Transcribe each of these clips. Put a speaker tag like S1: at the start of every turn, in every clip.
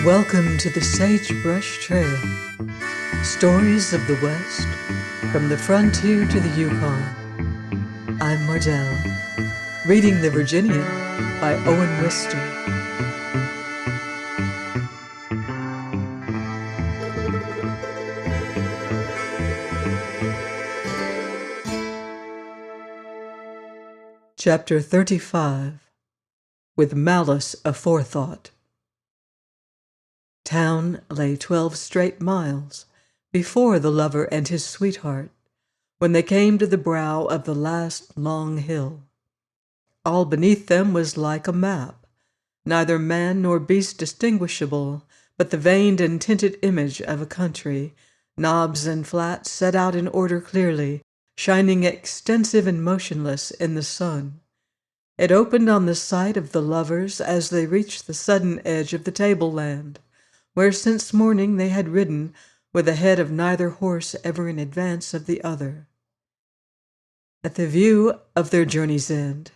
S1: Welcome to the Sagebrush Trail. Stories of the West, from the frontier to the Yukon. I'm Mardell, reading The Virginian by Owen Wister. Chapter 35. With Malice Aforethought. Town lay 12 straight miles before the lover and his sweetheart when they came to the brow of the last long hill. All beneath them was like a map, neither man nor beast distinguishable, but the veined and tinted image of a country, knobs and flats set out in order clearly, shining extensive and motionless in the sun. It opened on the sight of the lovers as they reached the sudden edge of the tableland, where since morning they had ridden, with the head of neither horse ever in advance of the other. At the view of their journey's end,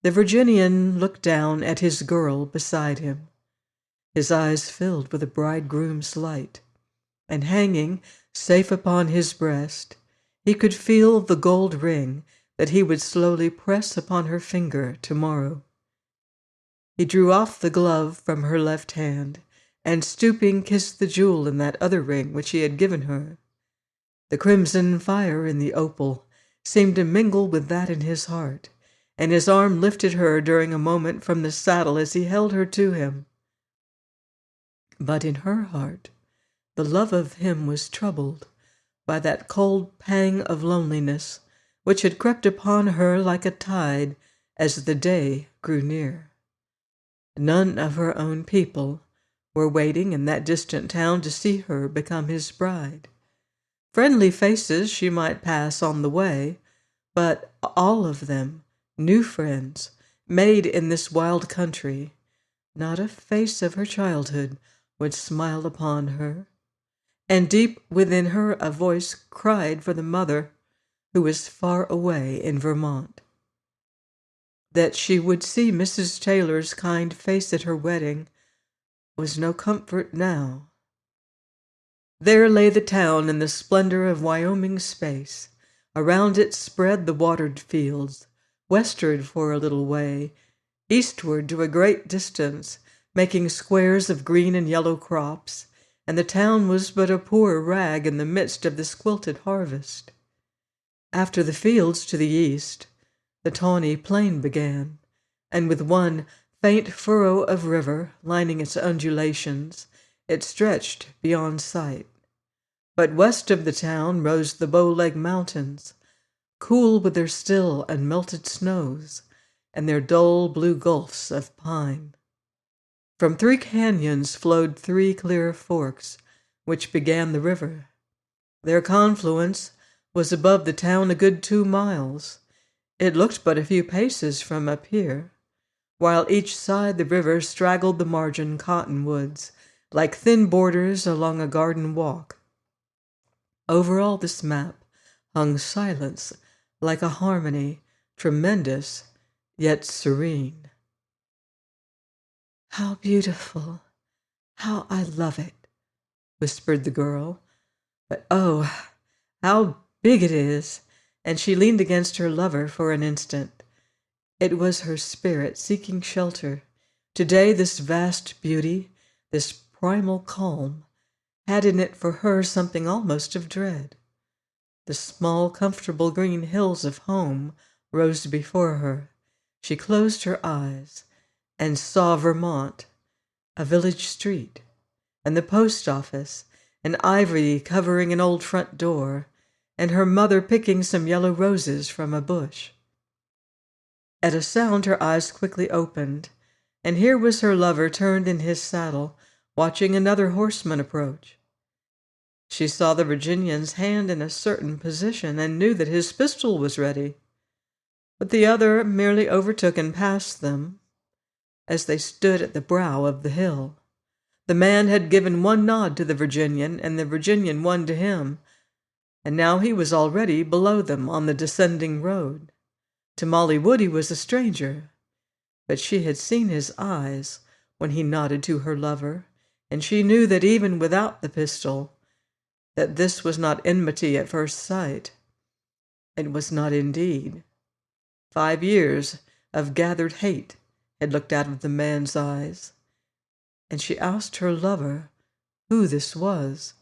S1: the Virginian looked down at his girl beside him. His eyes filled with a bridegroom's light, and hanging safe upon his breast, he could feel the gold ring that he would slowly press upon her finger tomorrow. He drew off the glove from her left hand, and stooping kissed the jewel in that other ring which he had given her. The crimson fire in the opal seemed to mingle with that in his heart, and his arm lifted her during a moment from the saddle as he held her to him. But in her heart, the love of him was troubled by that cold pang of loneliness which had crept upon her like a tide as the day grew near. None of her own people were waiting in that distant town to see her become his bride. Friendly faces she might pass on the way, but all of them new friends made in this wild country. Not a face of her childhood would smile upon her, and deep within her a voice cried for the mother who was far away in Vermont. That she would see Mrs. Taylor's kind face at her wedding was no comfort now. There lay the town in the splendor of Wyoming space. Around it spread the watered fields, westward for a little way, eastward to a great distance, making squares of green and yellow crops, and the town was but a poor rag in the midst of this quilted harvest. After the fields to the east, the tawny plain began, and with one faint furrow of river lining its undulations, it stretched beyond sight. But west of the town rose the Bow-Leg Mountains, cool with their still and melted snows, and their dull blue gulfs of pine. From 3 canyons flowed 3 clear forks, which began the river. Their confluence was above the town a good 2 miles. It looked but a few paces from up here, while each side the river straggled the margin cottonwoods, like thin borders along a garden walk. Over all this map hung silence, like a harmony, tremendous, yet serene. "How beautiful! How I love it!" whispered the girl. "But oh, how big it is!" And she leaned against her lover for an instant. It was her spirit seeking shelter. Today this vast beauty, this primal calm, had in it for her something almost of dread. The small, comfortable green hills of home rose before her. She closed her eyes and saw Vermont, a village street, and the post office, and ivy covering an old front door, and her mother picking some yellow roses from a bush. At a sound her eyes quickly opened, and here was her lover turned in his saddle, watching another horseman approach. She saw the Virginian's hand in a certain position, and knew that his pistol was ready. But the other merely overtook and passed them as they stood at the brow of the hill. The man had given one nod to the Virginian, and the Virginian one to him, and now he was already below them on the descending road. To Molly Wood he was a stranger, but she had seen his eyes when he nodded to her lover, and she knew that even without the pistol, that this was not enmity at first sight. It was not indeed. 5 years of gathered hate had looked out of the man's eyes, and she asked her lover who this was.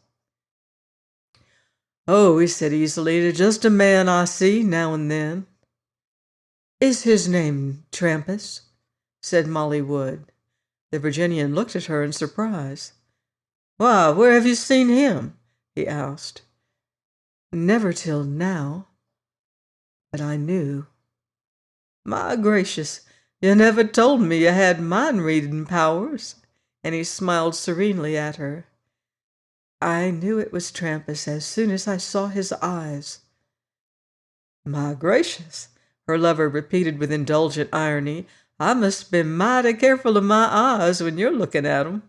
S1: "Oh," he said easily, "just a man I see now and then." "Is his name Trampas?" said Molly Wood. The Virginian looked at her in surprise. "Why, where have you seen him?" he asked. "Never till now. But I knew." "My gracious, you never told me you had mind-reading powers." And he smiled serenely at her. "I knew it was Trampas as soon as I saw his eyes." "My gracious," her lover repeated with indulgent irony, "I must be mighty careful of my eyes when you're looking at 'em."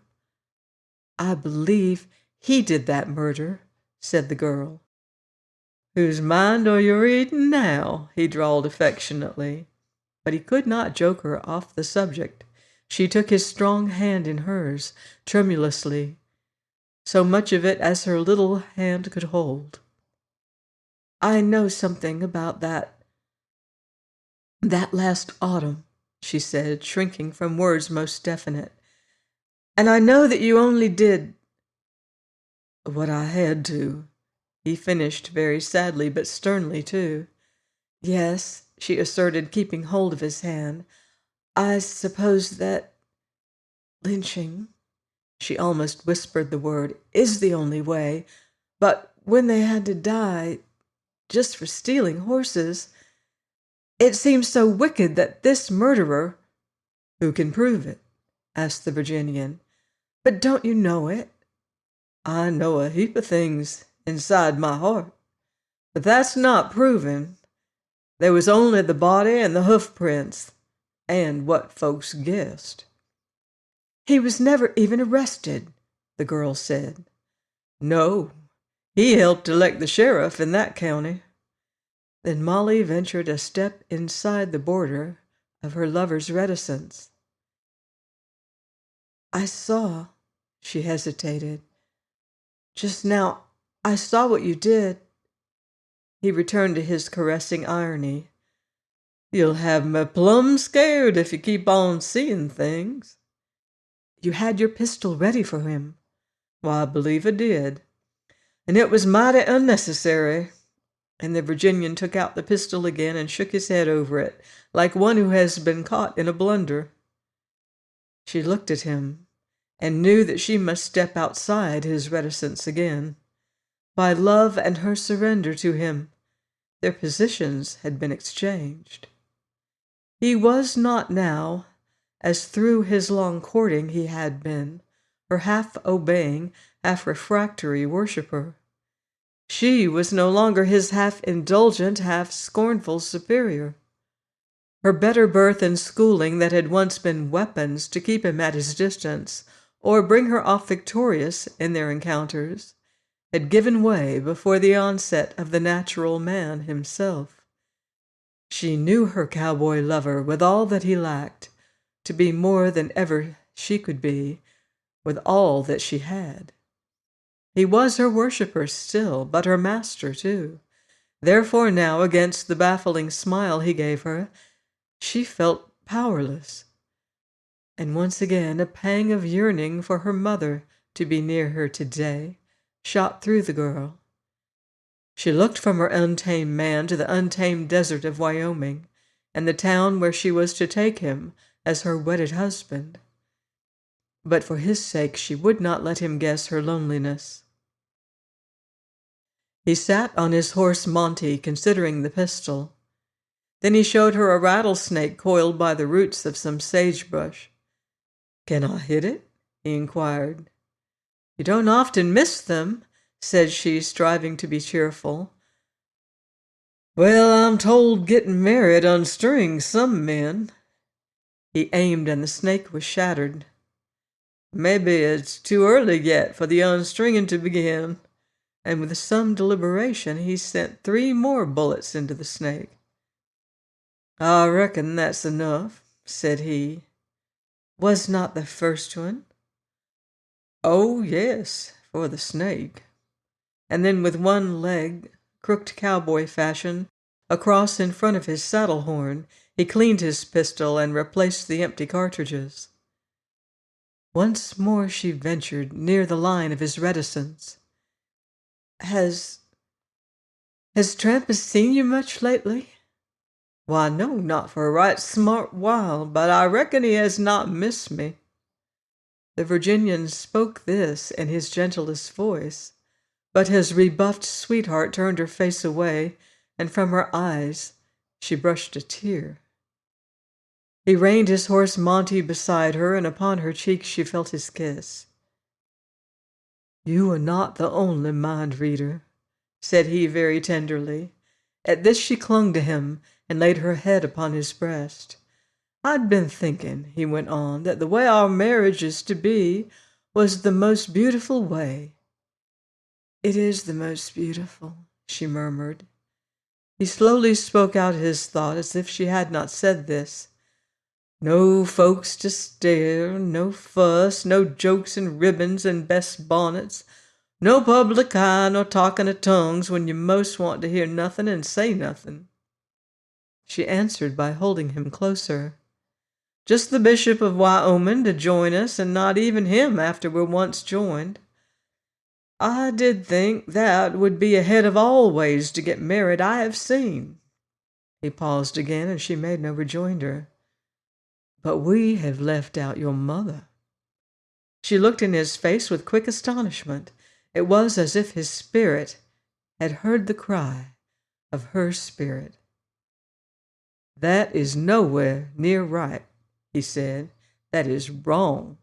S1: "I believe he did that murder," said the girl. "Whose mind are you reading now?" he drawled affectionately. But he could not joke her off the subject. She took his strong hand in hers, tremulously, so much of it as her little hand could hold. "I know something about that last autumn," she said, shrinking from words most definite. "And I know that you only did what I had to," he finished very sadly, but sternly, too. "Yes," she asserted, keeping hold of his hand. "I suppose that lynching," she almost whispered the word, "is the only way. But when they had to die just for stealing horses, it seems so wicked that this murderer—" "Who can prove it?" asked the Virginian. "But don't you know it?" "I know a heap of things inside my heart. But that's not proving. There was only the body and the hoof prints, and what folks guessed." "He was never even arrested," the girl said. "No, he helped elect the sheriff in that county." Then Molly ventured a step inside the border of her lover's reticence. "I saw," she hesitated. "Just now, I saw what you did." He returned to his caressing irony. "You'll have me plumb scared if you keep on seeing things." "You had your pistol ready for him." "Why, I believe I did. And it was mighty unnecessary." And the Virginian took out the pistol again and shook his head over it, like one who has been caught in a blunder. She looked at him, and knew that she must step outside his reticence again. By love and her surrender to him, their positions had been exchanged. He was not now, as through his long courting he had been, her half-obeying, half-refractory worshipper. She was no longer his half-indulgent, half-scornful superior. Her better birth and schooling that had once been weapons to keep him at his distance or bring her off victorious in their encounters had given way before the onset of the natural man himself. She knew her cowboy lover with all that he lacked, to be more than ever she could be, with all that she had. He was her worshipper still, but her master too. Therefore now, against the baffling smile he gave her, she felt powerless. And once again a pang of yearning for her mother to be near her today shot through the girl. She looked from her untamed man to the untamed desert of Wyoming, and the town where she was to take him as her wedded husband. But for his sake she would not let him guess her loneliness. He sat on his horse Monty, considering the pistol. Then he showed her a rattlesnake coiled by the roots of some sagebrush. "Can I hit it?" he inquired. "You don't often miss them," said she, striving to be cheerful. "Well, I'm told getting married unstrings some men." He aimed, and the snake was shattered. "Maybe it's too early yet for the unstringing to begin." And with some deliberation he sent 3 more bullets into the snake. "I reckon that's enough," said he. "Was not the first one?" Oh, yes, for the snake. And then with one leg, crooked cowboy fashion, across in front of his saddle horn, he cleaned his pistol and replaced the empty cartridges. Once more she ventured near the line of his reticence. Has Trampas seen you much lately? Why, no, not for a right smart while, but I reckon he has not missed me. The Virginian spoke this in his gentlest voice, but his rebuffed sweetheart turned her face away, and from her eyes she brushed a tear. He reined his horse Monty beside her, and upon her cheek she felt his kiss. You are not the only mind reader, said he very tenderly. At this she clung to him and laid her head upon his breast. I'd been thinking, he went on, that the way our marriage is to be was the most beautiful way. It is the most beautiful, she murmured. He slowly spoke out his thought as if she had not said this. No folks to stare, no fuss, no jokes and ribbons and best bonnets, no public eye nor talking of tongues when you most want to hear nothing and say nothing. She answered by holding him closer. Just the Bishop of Wyoming to join us, and not even him after we're once joined. I did think that would be ahead of all ways to get married I have seen. He paused again, and she made no rejoinder. But we have left out your mother. She looked in his face with quick astonishment. It was as if his spirit had heard the cry of her spirit. That is nowhere near right, he said. That is wrong.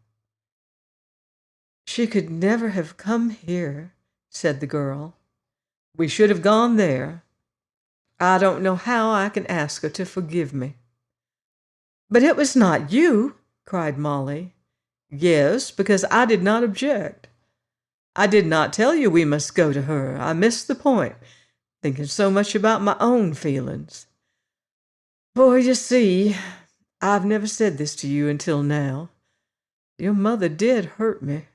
S1: She could never have come here, said the girl. We should have gone there. I don't know how I can ask her to forgive me. But it was not you, cried Molly. Yes, because I did not object. I did not tell you we must go to her. I missed the point, thinking so much about my own feelings. For you see, I've never said this to you until now. Your mother did hurt me.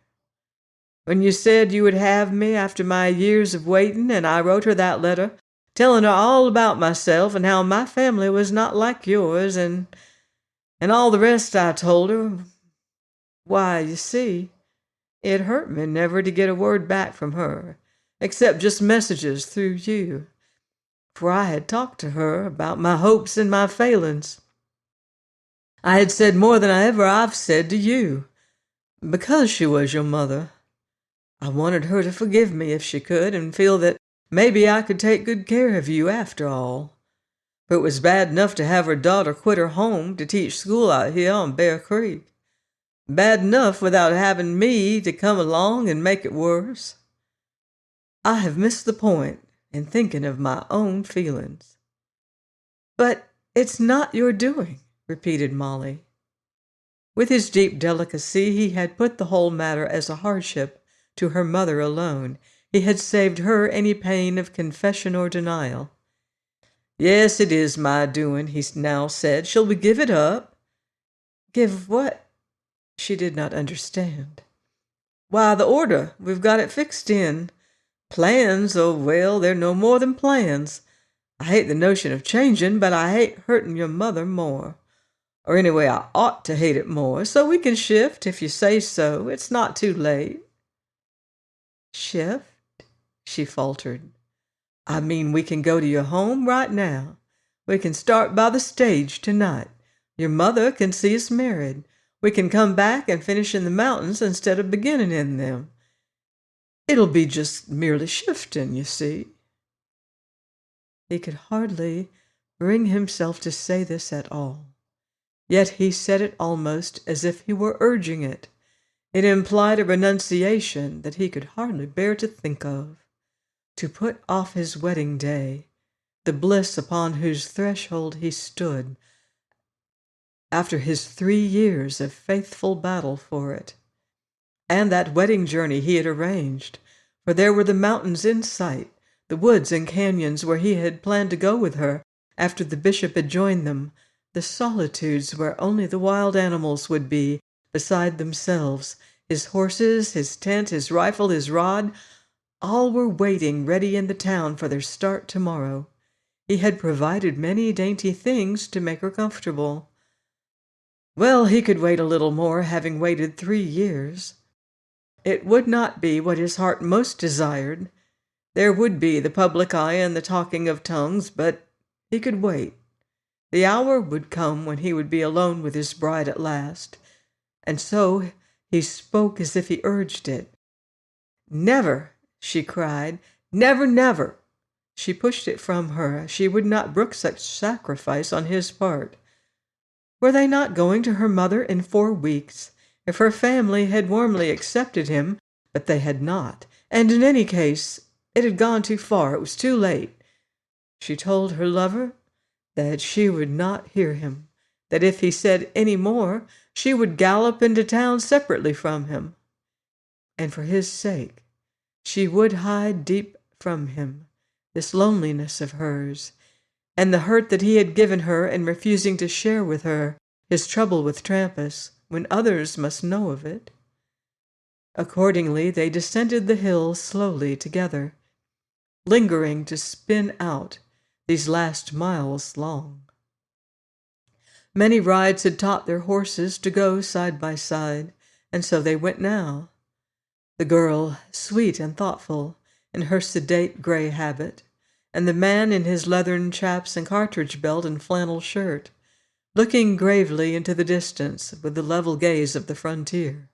S1: When you said you would have me after my years of waiting, and I wrote her that letter, telling her all about myself and how my family was not like yours, and all the rest I told her, why, you see, it hurt me never to get a word back from her, except just messages through you, for I had talked to her about my hopes and my failings. I had said more than I've said to you, because she was your mother. I wanted her to forgive me if she could, and feel that maybe I could take good care of you after all. For it was bad enough to have her daughter quit her home to teach school out here on Bear Creek. Bad enough without having me to come along and make it worse. I have missed the point in thinking of my own feelings. But it's not your doing, repeated Molly. With his deep delicacy, he had put the whole matter as a hardship to her mother alone. He had saved her any pain of confession or denial. Yes, it is my doing, he now said. Shall we give it up? Give what? She did not understand. Why, the order. We've got it fixed in. Plans, oh well, they're no more than plans. I hate the notion of changing, but I hate hurting your mother more. Or anyway, I ought to hate it more, so we can shift if you say so. It's not too late. Shift? She faltered. I mean, we can go to your home right now. We can start by the stage tonight. Your mother can see us married. We can come back and finish in the mountains instead of beginning in them. It'll be just merely shifting, you see. He could hardly bring himself to say this at all. Yet he said it almost as if he were urging it. It implied a renunciation that he could hardly bear to think of. To put off his wedding day, the bliss upon whose threshold he stood, after his 3 years of faithful battle for it. And that wedding journey he had arranged, for there were the mountains in sight, the woods and canyons where he had planned to go with her after the bishop had joined them, the solitudes where only the wild animals would be beside themselves, His horses, his tent, his rifle, his rod, all were waiting ready in the town for their start tomorrow. He had provided many dainty things to make her comfortable. Well, he could wait a little more, having waited 3 years. It would not be what his heart most desired. There would be the public eye and the talking of tongues, but he could wait. The hour would come when he would be alone with his bride at last, and so he spoke as if he urged it. "Never!" she cried. "Never, never!" She pushed it from her. She would not brook such sacrifice on his part. Were they not going to her mother in 4 weeks? If her family had warmly accepted him, but they had not, and in any case, it had gone too far. It was too late. She told her lover that she would not hear him, that if he said any more, she would gallop into town separately from him. And for his sake, she would hide deep from him this loneliness of hers, and the hurt that he had given her in refusing to share with her his trouble with Trampas, when others must know of it. Accordingly, they descended the hill slowly together, lingering to spin out these last miles long. Many rides had taught their horses to go side by side, and so they went now. The girl, sweet and thoughtful, in her sedate gray habit, and the man in his leathern chaps and cartridge belt and flannel shirt, looking gravely into the distance with the level gaze of the frontier.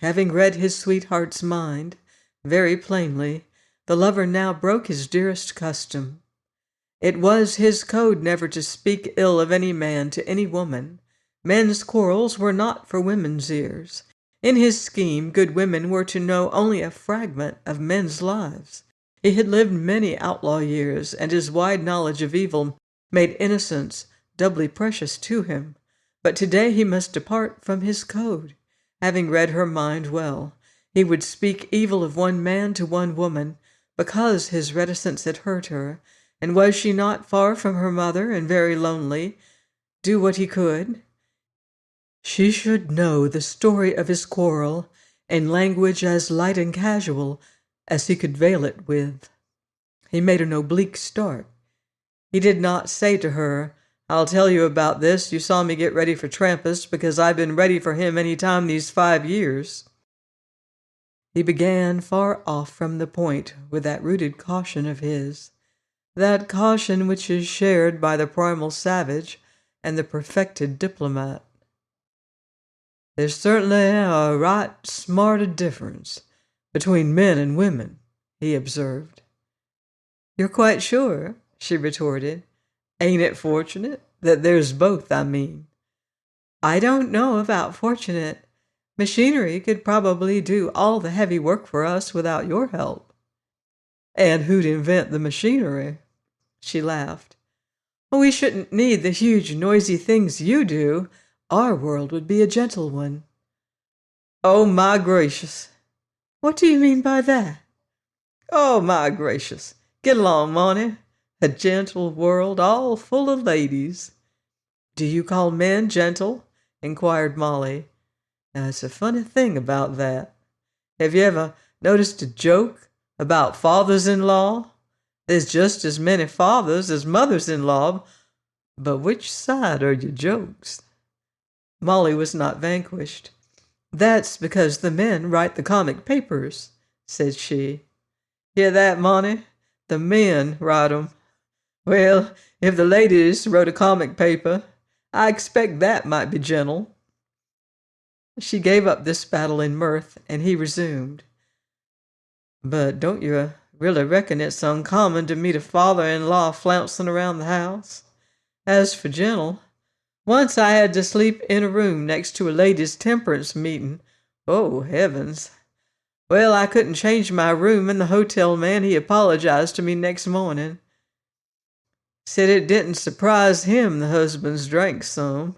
S1: Having read his sweetheart's mind very plainly, the lover now broke his dearest custom. It was his code never to speak ill of any man to any woman. Men's quarrels were not for women's ears. In his scheme, good women were to know only a fragment of men's lives. He had lived many outlaw years, and his wide knowledge of evil made innocence doubly precious to him. But today he must depart from his code. Having read her mind well, he would speak evil of one man to one woman, because his reticence had hurt her, and was she not far from her mother and very lonely? Do what he could, she should know the story of his quarrel in language as light and casual as he could veil it with. He made an oblique start. He did not say to her, "I'll tell you about this. You saw me get ready for Trampas because I've been ready for him any time these 5 years. He began far off from the point with that rooted caution of his, that caution which is shared by the primal savage and the perfected diplomat. "There's certainly a right smart difference between men and women," he observed. "You're quite sure?" she retorted. "Ain't it fortunate that there's both, I mean?" "I don't know about fortunate. Machinery could probably do all the heavy work for us without your help." "And who'd invent the machinery?" She laughed. "We shouldn't need the huge, noisy things you do. Our world would be a gentle one." "Oh, my gracious!" "What do you mean by that?" "Oh, my gracious! Get along, Monty. A gentle world, all full of ladies." "Do you call men gentle?" inquired Molly. Now, it's a funny thing about that. Have you ever noticed a joke about fathers-in-law? There's just as many fathers as mothers-in-law, but which side are your jokes? Molly was not vanquished. "That's because the men write the comic papers," said she. "Hear that, Monty? The men write 'em. Well, if the ladies wrote a comic paper, I expect that might be gentle." She gave up this battle in mirth, and he resumed. "But don't you really reckon it's uncommon to meet a father-in-law flouncing around the house? As for gentle, once I had to sleep in a room next to a ladies' temperance meeting. Oh, heavens! Well, I couldn't change my room, and the hotel man, he apologized to me next morning. Said it didn't surprise him the husbands drank some."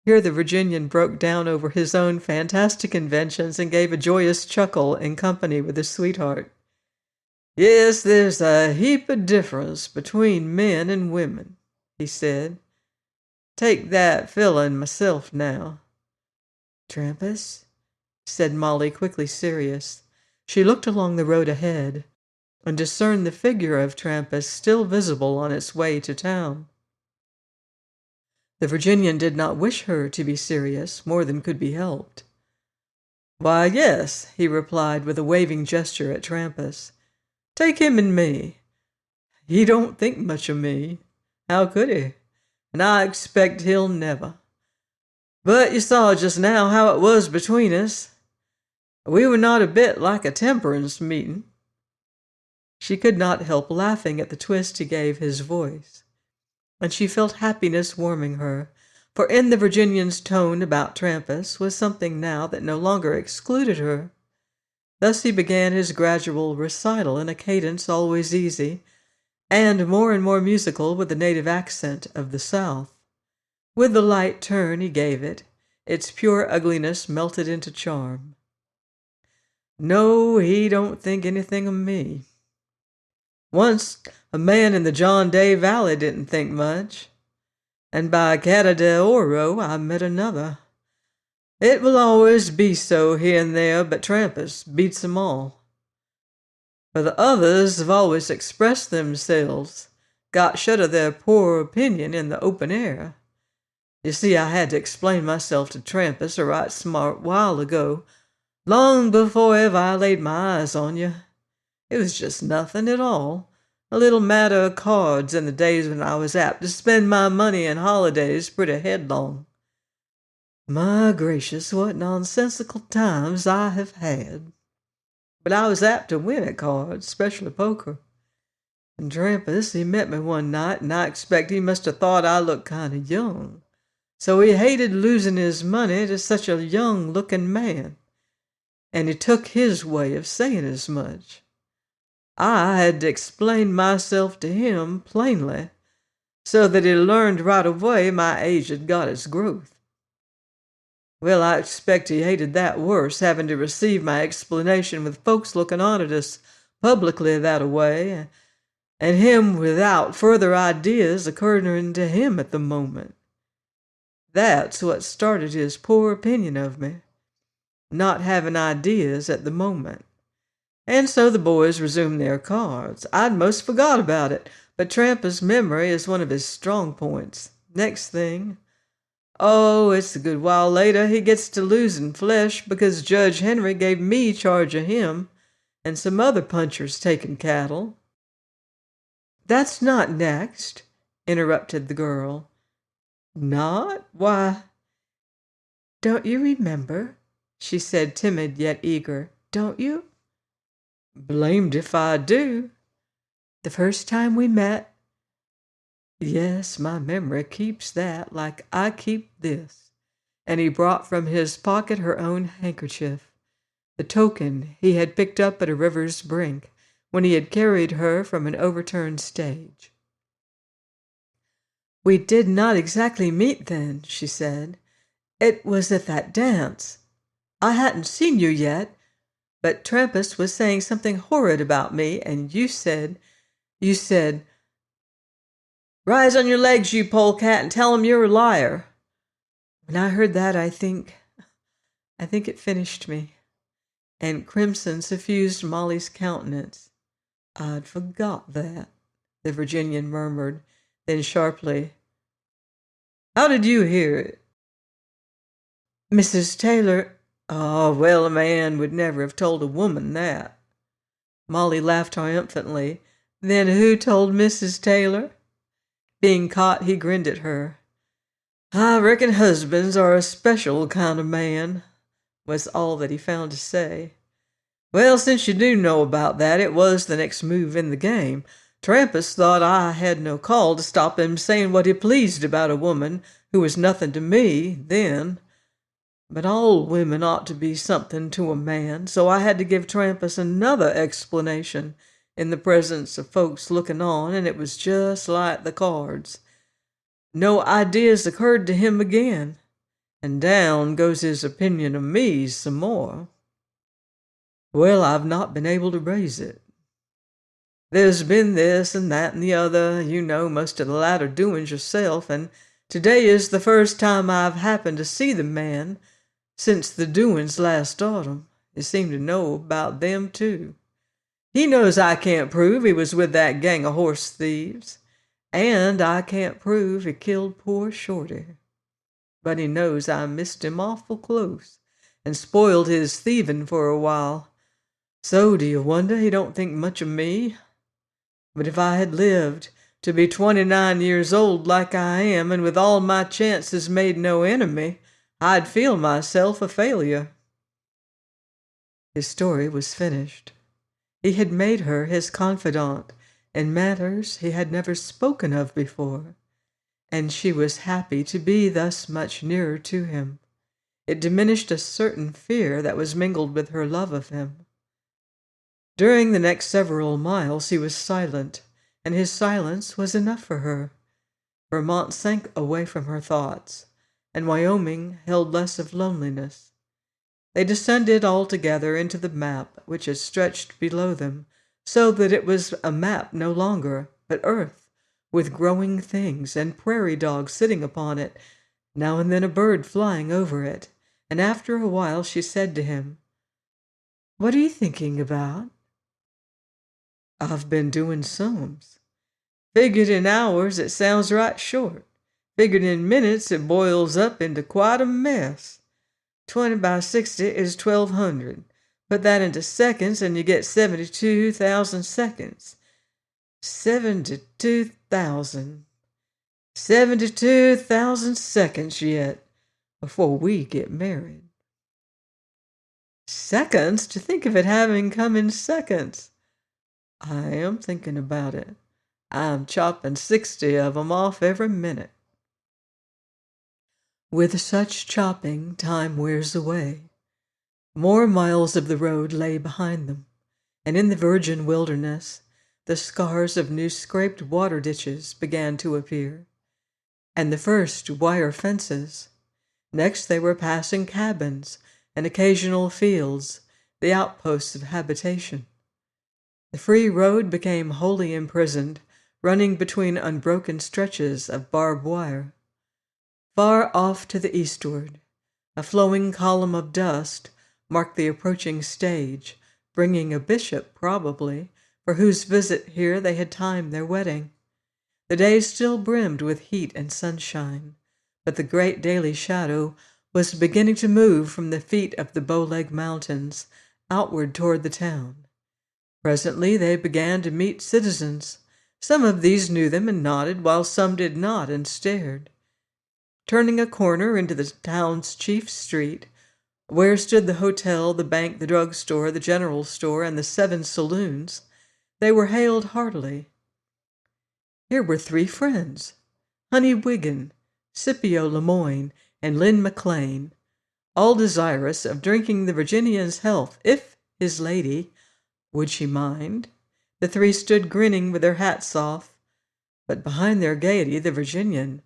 S1: Here the Virginian broke down over his own fantastic inventions and gave a joyous chuckle in company with his sweetheart. "Yes, there's a heap of difference between men and women," he said. "Take that fella and myself now. "Trampas?" said Molly, quickly serious. She looked along the road ahead and discerned the figure of Trampas still visible on its way to town. The Virginian did not wish her to be serious more than could be helped. "Why, yes," he replied with a waving gesture at Trampas. "Take him and me. He don't think much of me. How could he? And I expect he'll never. But you saw just now how it was between us. We were not a bit like a temperance meeting." She could not help laughing at the twist he gave his voice, and she felt happiness warming her, for in the Virginian's tone about Trampas was something now that no longer excluded her. Thus he began his gradual recital in a cadence always easy, and more musical with the native accent of the South. With the light turn he gave it, its pure ugliness melted into charm. "No, he don't think anything of me. Once a man in the John Day Valley didn't think much, and by Cata de Oro I met another. It will always be so here and there, but Trampas beats 'em all. For the others have always expressed themselves, got shut of their poor opinion in the open air. You see, I had to explain myself to Trampas a right smart while ago, long before ever I laid my eyes on you. It was just nothing at all, a little matter of cards in the days when I was apt to spend my money and holidays pretty headlong. My gracious, what nonsensical times I have had. But I was apt to win at cards, especially poker. And Trampas, he met me one night, and I expect he must have thought I looked kind of young. So he hated losing his money to such a young-looking man, and he took his way of saying as much. I had to explain myself to him plainly, so that he learned right away my age had got its growth. Well, I expect he hated that worse, having to receive my explanation with folks looking on at us publicly that-a-way, and him without further ideas occurring to him at the moment. That's what started his poor opinion of me, not having ideas at the moment. And so the boys resumed their cards. I'd most forgot about it, but Trampas' memory is one of his strong points. Next thing, it's a good while later, he gets to losing flesh because Judge Henry gave me charge of him and some other punchers taking cattle. "That's not next," interrupted the girl. "Not? Why?" "Don't you remember?" she said, timid yet eager. "Don't you?" "Blamed if I do." "The first time we met?" "Yes, my memory keeps that, like I keep this." And he brought from his pocket her own handkerchief, the token he had picked up at a river's brink when he had carried her from an overturned stage. "We did not exactly meet then," she said. "It was at that dance. I hadn't seen you yet, but Trampas was saying something horrid about me, and you said, 'Rise on your legs, you polecat, and tell him you're a liar.' When I heard that, I think it finished me." And crimson suffused Molly's countenance. "I'd forgot that," the Virginian murmured, then sharply, "How did you hear it?" "Mrs. Taylor—" "Oh, well, a man would never have told a woman that." Molly laughed triumphantly. "Then who told Mrs. Taylor?" Being caught, he grinned at her. "I reckon husbands are a special kind of man," was all that he found to say. "Well, since you do know about that, it was the next move in the game. Trampas thought I had no call to stop him saying what he pleased about a woman who was nothing to me then. But all women ought to be something to a man, so I had to give Trampas another explanation in the presence of folks looking on, and it was just like the cards. No ideas occurred to him again, and down goes his opinion of me some more. Well, I've not been able to raise it. There's been this and that and the other, you know most of the latter doings yourself, and today is the first time I've happened to see the man, since the doings last autumn. You seem to know about them, too. He knows I can't prove he was with that gang of horse thieves, and I can't prove he killed poor Shorty. But he knows I missed him awful close and spoiled his thieving for a while. So do you wonder he don't think much of me? But if I had lived to be 29 years old like I am, and with all my chances made no enemy, I'd feel myself a failure." His story was finished. He had made her his confidant in matters he had never spoken of before, and she was happy to be thus much nearer to him. It diminished a certain fear that was mingled with her love of him. During the next several miles he was silent, and his silence was enough for her. Vermont sank away from her thoughts, and Wyoming held less of loneliness. They descended all together into the map which had stretched below them, so that it was a map no longer, but earth, with growing things and prairie dogs sitting upon it, now and then a bird flying over it, and after a while she said to him, "What are you thinking about?" "I've been doing sums. Figured in hours it sounds right short. Figured in minutes it boils up into quite a mess. 20 by 60 is 1,200. Put that into seconds and you get 72,000 seconds. 72,000. 72,000 seconds yet before we get married." "Seconds? To think of it having come in seconds." "I am thinking about it. I'm chopping 60 of 'em off every minute." With such chopping, time wears away. More miles of the road lay behind them, and in the virgin wilderness, the scars of new scraped water ditches began to appear, and the first wire fences. Next they were passing cabins and occasional fields, the outposts of habitation. The free road became wholly imprisoned, running between unbroken stretches of barbed wire. Far off to the eastward, a flowing column of dust marked the approaching stage, bringing a bishop, probably, for whose visit here they had timed their wedding. The day still brimmed with heat and sunshine, but the great daily shadow was beginning to move from the feet of the Bowleg Mountains outward toward the town. Presently they began to meet citizens. Some of these knew them and nodded, while some did not and stared. Turning a corner into the town's chief street, where stood the hotel, the bank, the drugstore, the general store, and the 7 saloons, they were hailed heartily. Here were 3 friends, Honey Wiggin, Scipio Lemoyne, and Lynn McLean, all desirous of drinking the Virginian's health, if his lady would she mind. The 3 stood grinning with their hats off, but behind their gaiety the Virginian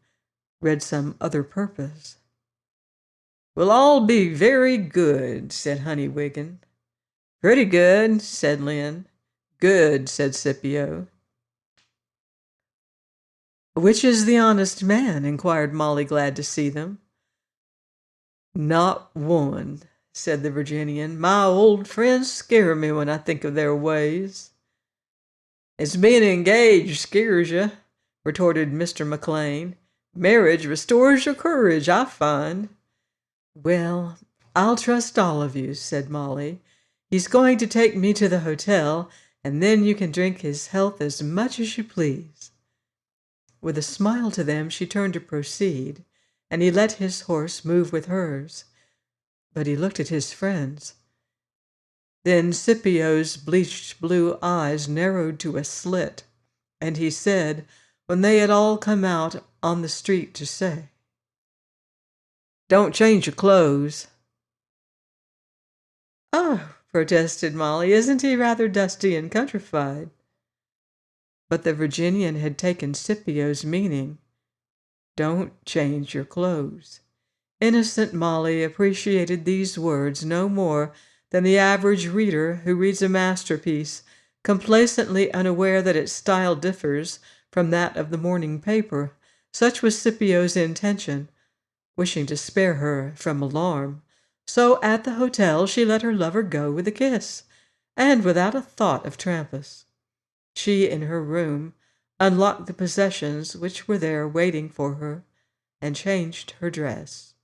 S1: read some other purpose. "We'll all be very good," said Honey Wiggin. "Pretty good," said Lynn. "Good," said Scipio. "Which is the honest man?" inquired Molly, glad to see them. "Not one," said the Virginian. "My old friends scare me when I think of their ways." "It's being engaged scares you," retorted Mr. McLean. "Marriage restores your courage, I find." "Well, I'll trust all of you," said Molly. "He's going to take me to the hotel, and then you can drink his health as much as you please." With a smile to them, she turned to proceed, and he let his horse move with hers. But he looked at his friends. Then Scipio's bleached blue eyes narrowed to a slit, and he said, when they had all come out on the street to say, "Don't change your clothes." "Oh," protested Molly, "isn't he rather dusty and countrified?" But the Virginian had taken Scipio's meaning. "Don't change your clothes." Innocent Molly appreciated these words no more than the average reader who reads a masterpiece, complacently unaware that its style differs from that of the morning paper. Such was Scipio's intention. Wishing to spare her from alarm, So at the hotel she let her lover go with a kiss, and without a thought of Trampas. She, in her room, unlocked the possessions which were there waiting for her, and changed her dress.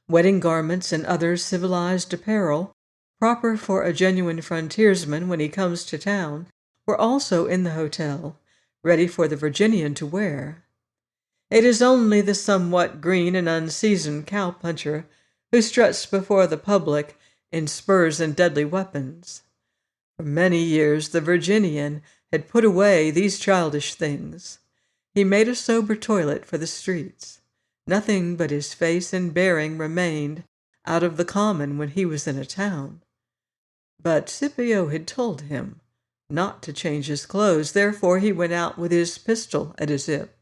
S1: Wedding garments and other civilized apparel, proper for a genuine frontiersman when he comes to town, were also in the hotel, ready for the Virginian to wear. It is only the somewhat green and unseasoned cowpuncher who struts before the public in spurs and deadly weapons. For many years the Virginian had put away these childish things. He made a sober toilet for the streets. Nothing but his face and bearing remained out of the common when he was in a town. But Scipio had told him not to change his clothes, therefore he went out with his pistol at his hip.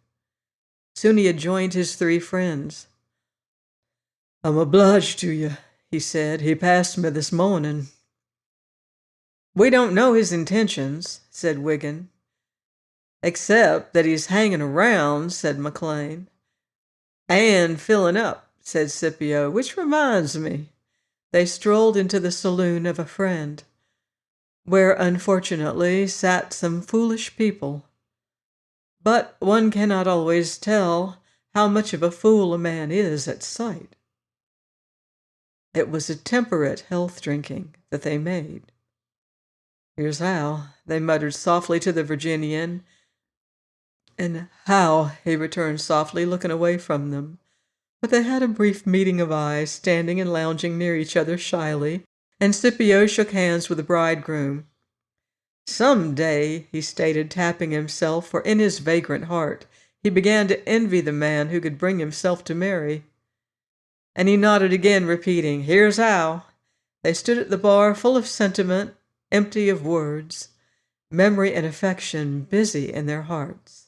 S1: Soon he had joined his three friends. "I'm obliged to you," he said. "He passed me this morning." "We don't know his intentions," said Wiggin. "Except that he's hanging around," said McLean. "And filling up," said Scipio, "which reminds me." They strolled into the saloon of a friend, where unfortunately sat some foolish people. But one cannot always tell how much of a fool a man is at sight. It was a temperate health drinking that they made. "Here's how," they muttered softly to the Virginian. "And how," he returned softly, looking away from them. But they had a brief meeting of eyes, standing and lounging near each other shyly, and Scipio shook hands with the bridegroom. "Some day," he stated, tapping himself, for in his vagrant heart he began to envy the man who could bring himself to marry. And he nodded again, repeating, "Here's how." They stood at the bar, full of sentiment, empty of words, memory and affection busy in their hearts.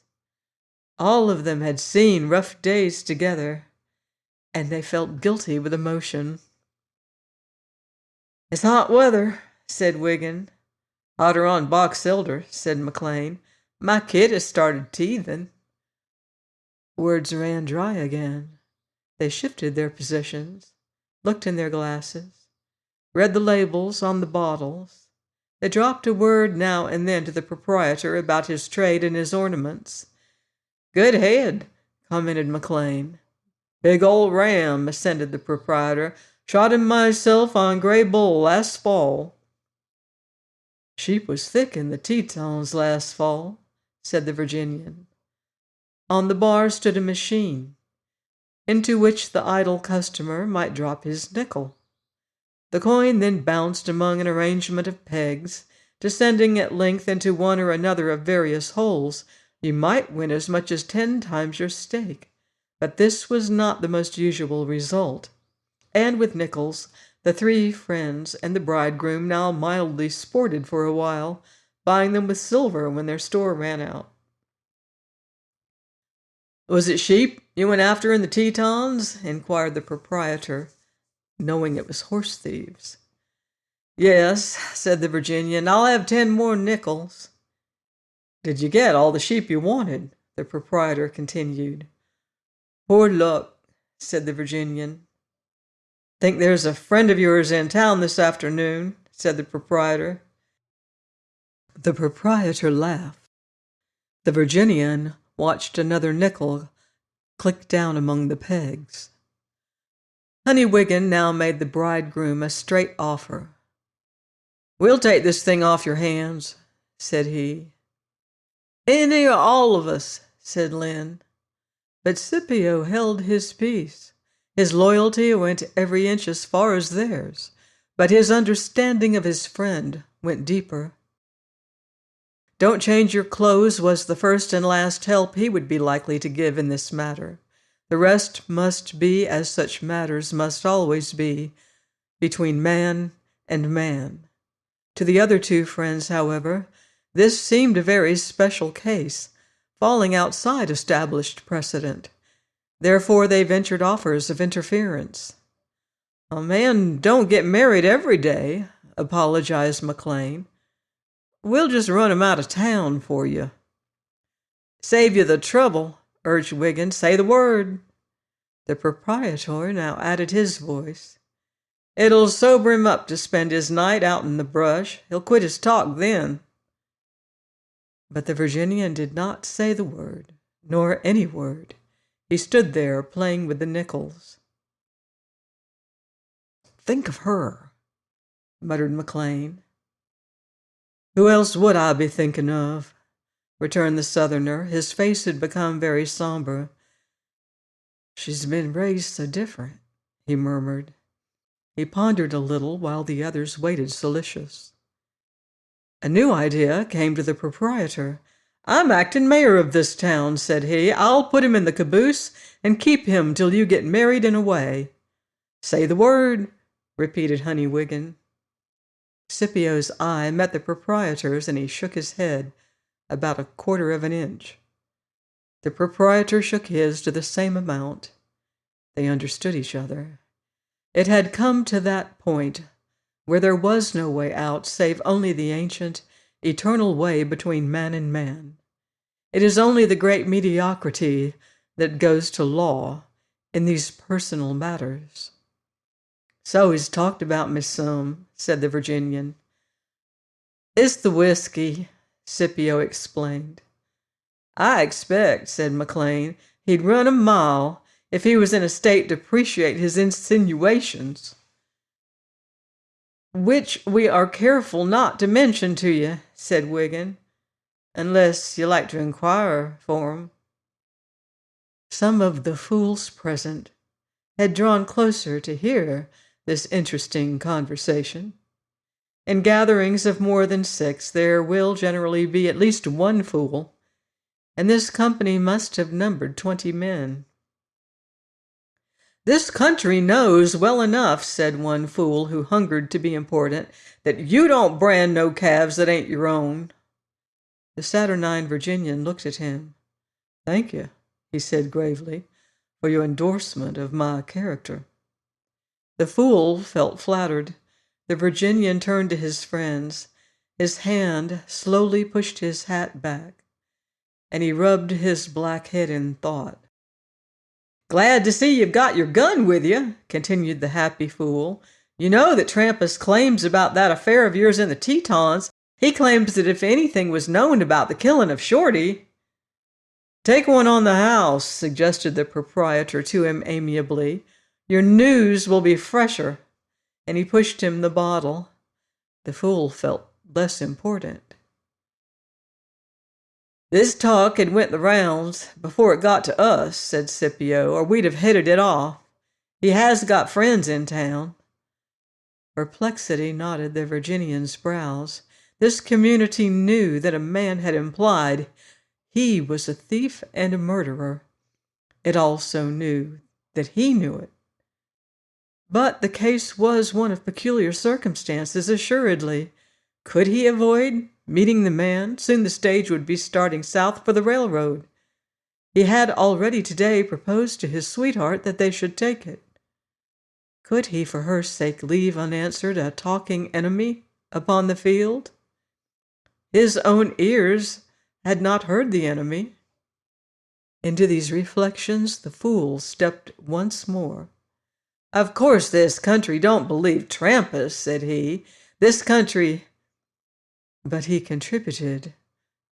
S1: All of them had seen rough days together, and they felt guilty with emotion. "It's hot weather," said Wiggin. "Hotter on Box Elder," said McLean. "My kid has started teething." Words ran dry again. They shifted their positions, looked in their glasses, read the labels on the bottles. They dropped a word now and then to the proprietor about his trade and his ornaments. "Good head," commented McLean. "Big old ram," assented the proprietor. "Shot him myself on Gray Bull last fall." "Sheep was thick in the Tetons last fall," said the Virginian. On the bar stood a machine, into which the idle customer might drop his nickel. The coin then bounced among an arrangement of pegs, descending at length into one or another of various holes. You might win as much as 10 times your stake, but this was not the most usual result. And with nickels, the three friends and the bridegroom now mildly sported for a while, buying them with silver when their store ran out. "Was it sheep you went after in the Tetons?" inquired the proprietor, knowing it was horse thieves. "Yes," said the Virginian. "I'll have 10 more nickels." "Did you get all the sheep you wanted?" the proprietor continued. "Poor luck," said the Virginian. "Think there's a friend of yours in town this afternoon," said the proprietor. The proprietor laughed. The Virginian watched another nickel click down among the pegs. Honey Wiggin now made the bridegroom a straight offer. "We'll take this thing off your hands," said he. "Any or all of us," said Lynn. But Scipio held his peace. His loyalty went every inch as far as theirs, but his understanding of his friend went deeper. Don't change your clothes was the first and last help he would be likely to give in this matter. The rest must be as such matters must always be, between man and man. To the other two friends, however, this seemed a very special case, falling outside established precedent. Therefore they ventured offers of interference. "A man don't get married every day," apologized McLean. "We'll just run him out of town for you." "Save you the trouble," urged Wiggin. "Say the word." The proprietor now added his voice. "It'll sober him up to spend his night out in the brush. He'll quit his talk then." But the Virginian did not say the word, nor any word. He stood there playing with the nickels. "Think of her," muttered McLean. "Who else would I be thinking of?" returned the Southerner. His face had become very somber. "She's been raised so different," he murmured. He pondered a little while the others waited solicitous. A new idea came to the proprietor. "I'm acting mayor of this town," said he. "I'll put him in the caboose and keep him till you get married and away." "Say the word," repeated Honey Wiggin. Scipio's eye met the proprietor's, and he shook his head about a quarter of an inch. The proprietor shook his to the same amount. They understood each other. It had come to that point where there was no way out save only the ancient, eternal way between man and man. It is only the great mediocrity that goes to law in these personal matters. "So he's talked about me some," said the Virginian. "It's the whiskey," Scipio explained. "I expect," said McLean, "he'd run a mile if he was in a state to appreciate his insinuations." "Which we are careful not to mention to you," said Wiggin, "unless you like to inquire for 'em." Some of the fools present had drawn closer to hear this interesting conversation. In gatherings of more than 6, there will generally be at least one fool, and this company must have numbered 20 men. "This country knows well enough," said one fool who hungered to be important, "that you don't brand no calves that ain't your own." The saturnine Virginian looked at him. "Thank you," he said gravely, "for your endorsement of my character." The fool felt flattered. The Virginian turned to his friends. His hand slowly pushed his hat back, and he rubbed his black head in thought. "Glad to see you've got your gun with you," continued the happy fool. "You know that Trampas claims about that affair of yours in the Tetons. He claims that if anything was known about the killing of Shorty—" "Take one on the house," suggested the proprietor to him amiably. "Your news will be fresher." And he pushed him the bottle. The fool felt less important. "This talk had went the rounds before it got to us," said Scipio, "or we'd have headed it off. He has got friends in town." Perplexity knotted the Virginian's brows. This community knew that a man had implied he was a thief and a murderer. It also knew that he knew it. But the case was one of peculiar circumstances, assuredly. Could he avoid meeting the man? Soon the stage would be starting south for the railroad. He had already today proposed to his sweetheart that they should take it. Could he, for her sake, leave unanswered a talking enemy upon the field? His own ears had not heard the enemy. Into these reflections the fool stepped once more. "Of course this country don't believe Trampas," said he. "This country—" But he contributed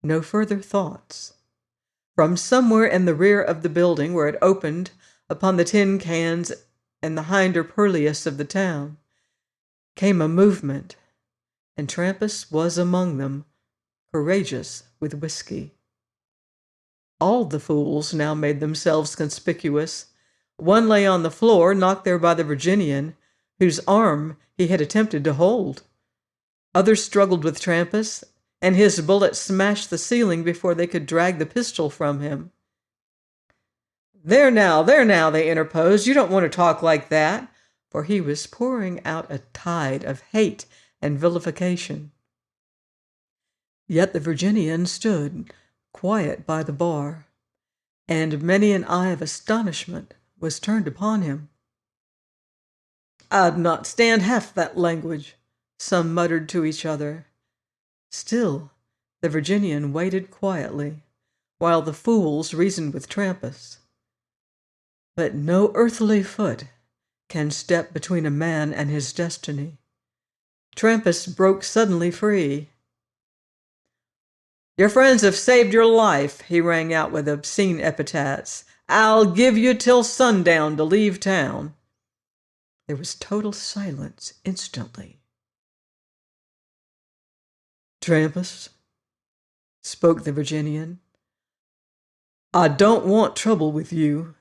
S1: no further thoughts. From somewhere in the rear of the building, where it opened upon the tin cans and the hinder purlieus of the town, came a movement, and Trampas was among them, courageous with whiskey. All the fools now made themselves conspicuous. One lay on the floor, knocked there by the Virginian, whose arm he had attempted to hold. Others struggled with Trampas, and his bullet smashed the ceiling before they could drag the pistol from him. There now, they interposed. "You don't want to talk like that," for he was pouring out a tide of hate and vilification. Yet the Virginian stood quiet by the bar, and many an eye of astonishment was turned upon him. "I'd not stand half that language," some muttered to each other. Still, the Virginian waited quietly, while the fools reasoned with Trampas. but no earthly foot can step between a man and his destiny. Trampas broke suddenly free. "Your friends have saved your life," he rang out with obscene epithets. "I'll give you till sundown to leave town." There was total silence instantly. "Trampas," spoke the Virginian, "I don't want trouble with you."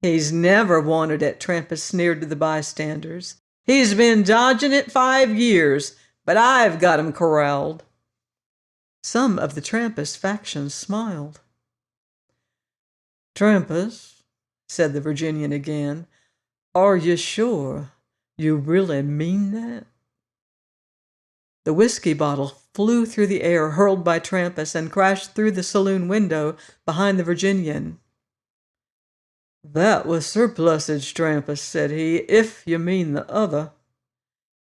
S1: "He's never wanted it," Trampas sneered to the bystanders. "He's been dodging it 5 years, but I've got him corralled." Some of the Trampas faction smiled. "Trampas," said the Virginian again, "are you sure you really mean that?" The whiskey bottle flew through the air, hurled by Trampas, and crashed through the saloon window behind the Virginian. "That was surplusage, Trampas," said he, "if you mean the other."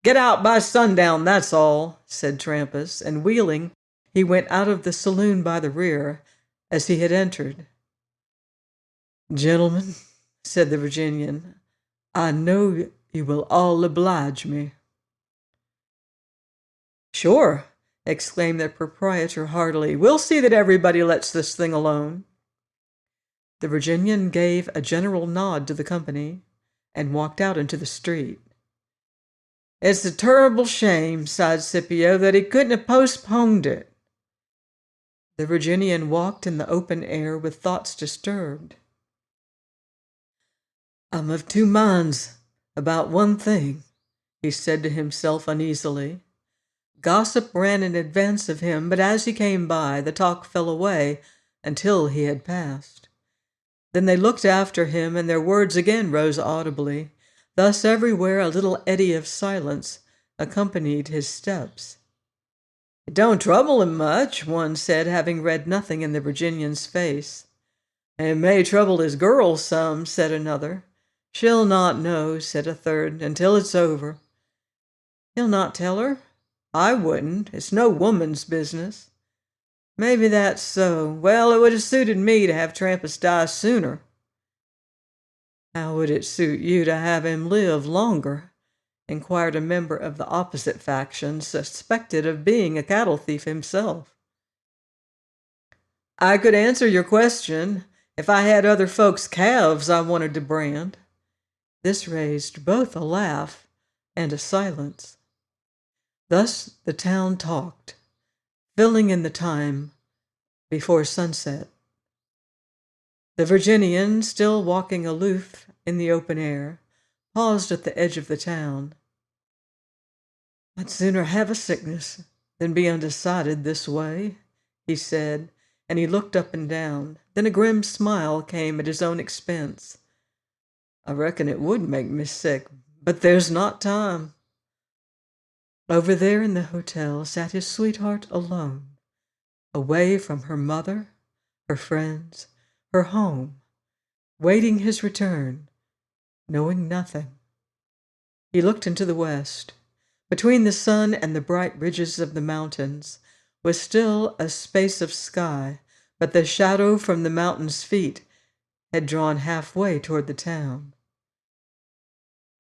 S1: "Get out by sundown, that's all," said Trampas, and wheeling, he went out of the saloon by the rear, as he had entered. "Gentlemen," said the Virginian, "I know you will all oblige me." "Sure," exclaimed the proprietor heartily. "We'll see that everybody lets this thing alone." The Virginian gave a general nod to the company and walked out into the street. "It's a terrible shame," sighed Scipio, "that he couldn't have postponed it." The Virginian walked in the open air with thoughts disturbed. "I'm of two minds about one thing," he said to himself uneasily. Gossip ran in advance of him, but as he came by, the talk fell away until he had passed. Then they looked after him, and their words again rose audibly. Thus everywhere a little eddy of silence accompanied his steps. "It don't trouble him much," one said, having read nothing in the Virginian's face. "It may trouble his girl some," said another. "She'll not know," said a third, "until it's over." "He'll not tell her?" "I wouldn't. It's no woman's business." "Maybe that's so. Well, it would have suited me to have Trampas die sooner." "How would it suit you to have him live longer?" inquired a member of the opposite faction, suspected of being a cattle thief himself. "I could answer your question if I had other folks' calves I wanted to brand." This raised both a laugh and a silence. Thus the town talked, filling in the time before sunset. The Virginian, still walking aloof in the open air, paused at the edge of the town. "I'd sooner have a sickness than be undecided this way," he said, and he looked up and down. Then a grim smile came at his own expense. "I reckon it would make me sick, but there's not time." Over there in the hotel sat his sweetheart alone, away from her mother, her friends, her home, waiting his return, knowing nothing. He looked into the west. Between the sun and the bright ridges of the mountains was still a space of sky, but the shadow from the mountain's feet had drawn halfway toward the town.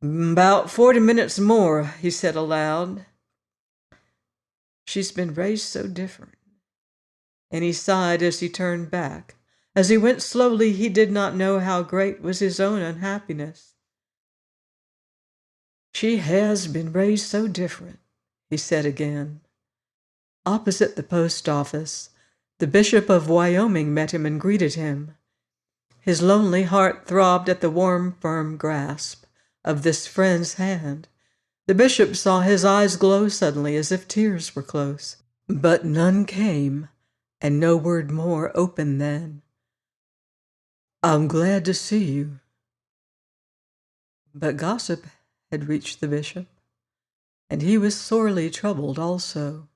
S1: "About 40 minutes more," he said aloud. "She's been raised so different." And he sighed as he turned back. As he went slowly, he did not know how great was his own unhappiness. "She has been raised so different," he said again. Opposite the post office, the Bishop of Wyoming met him and greeted him. His lonely heart throbbed at the warm, firm grasp of this friend's hand. The bishop saw his eyes glow suddenly as if tears were close. But none came, and no word more opened than, "I'm glad to see you." But gossip had reached the bishop, and he was sorely troubled also.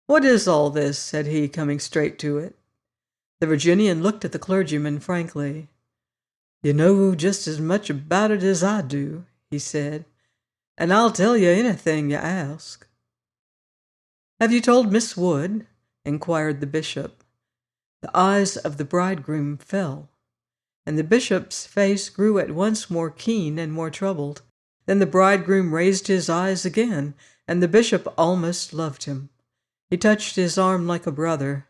S1: "What is all this?" said he, coming straight to it. The Virginian looked at the clergyman frankly. "You know just as much about it as I do," he said, "and I'll tell you anything you ask." "Have you told Miss Wood?" inquired the bishop. The eyes of the bridegroom fell. and the bishop's face grew at once more keen and more troubled. Then the bridegroom raised his eyes again, and the bishop almost loved him. He touched his arm like a brother.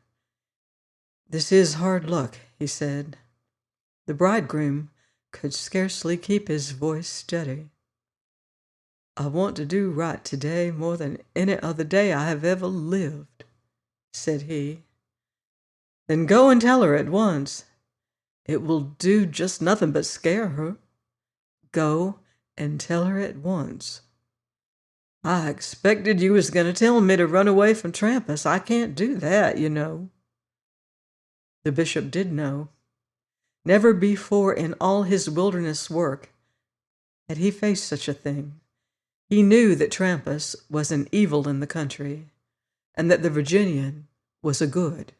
S1: "This is hard luck," he said. The bridegroom could scarcely keep his voice steady. "I want to do right today more than any other day I have ever lived," said he. "Then go and tell her at once. It will do just nothing but scare her. Go and tell her at once." "I expected you was going to tell me to run away from Trampas. I can't do that, you know." The bishop did know. Never before in all his wilderness work had he faced such a thing. He knew that Trampas was an evil in the country, and that the Virginian was a good.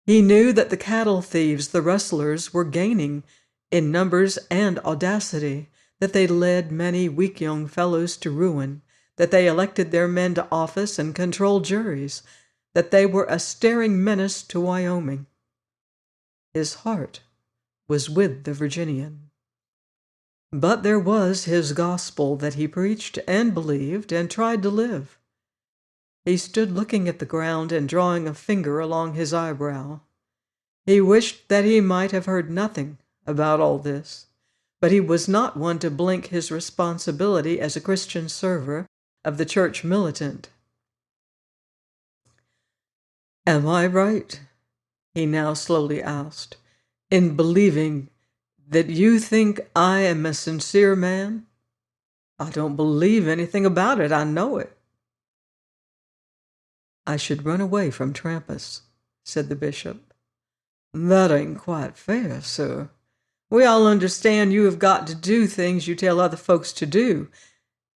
S1: He knew that the cattle thieves, the rustlers, were gaining in numbers and audacity, that they led many weak young fellows to ruin, that they elected their men to office and controlled juries, that they were a staring menace to Wyoming. His heart was with the Virginian. But there was his gospel that he preached and believed and tried to live. He stood looking at the ground and drawing a finger along his eyebrow. He wished that he might have heard nothing about all this, but he was not one to blink his responsibility as a Christian server of the church militant. "Am I right," he now slowly asked, "in believing that you think I am a sincere man? I don't believe anything about it, I know it." "I should run away from Trampas," said the bishop. "That ain't quite fair, sir. We all understand you have got to do things you tell other folks to do,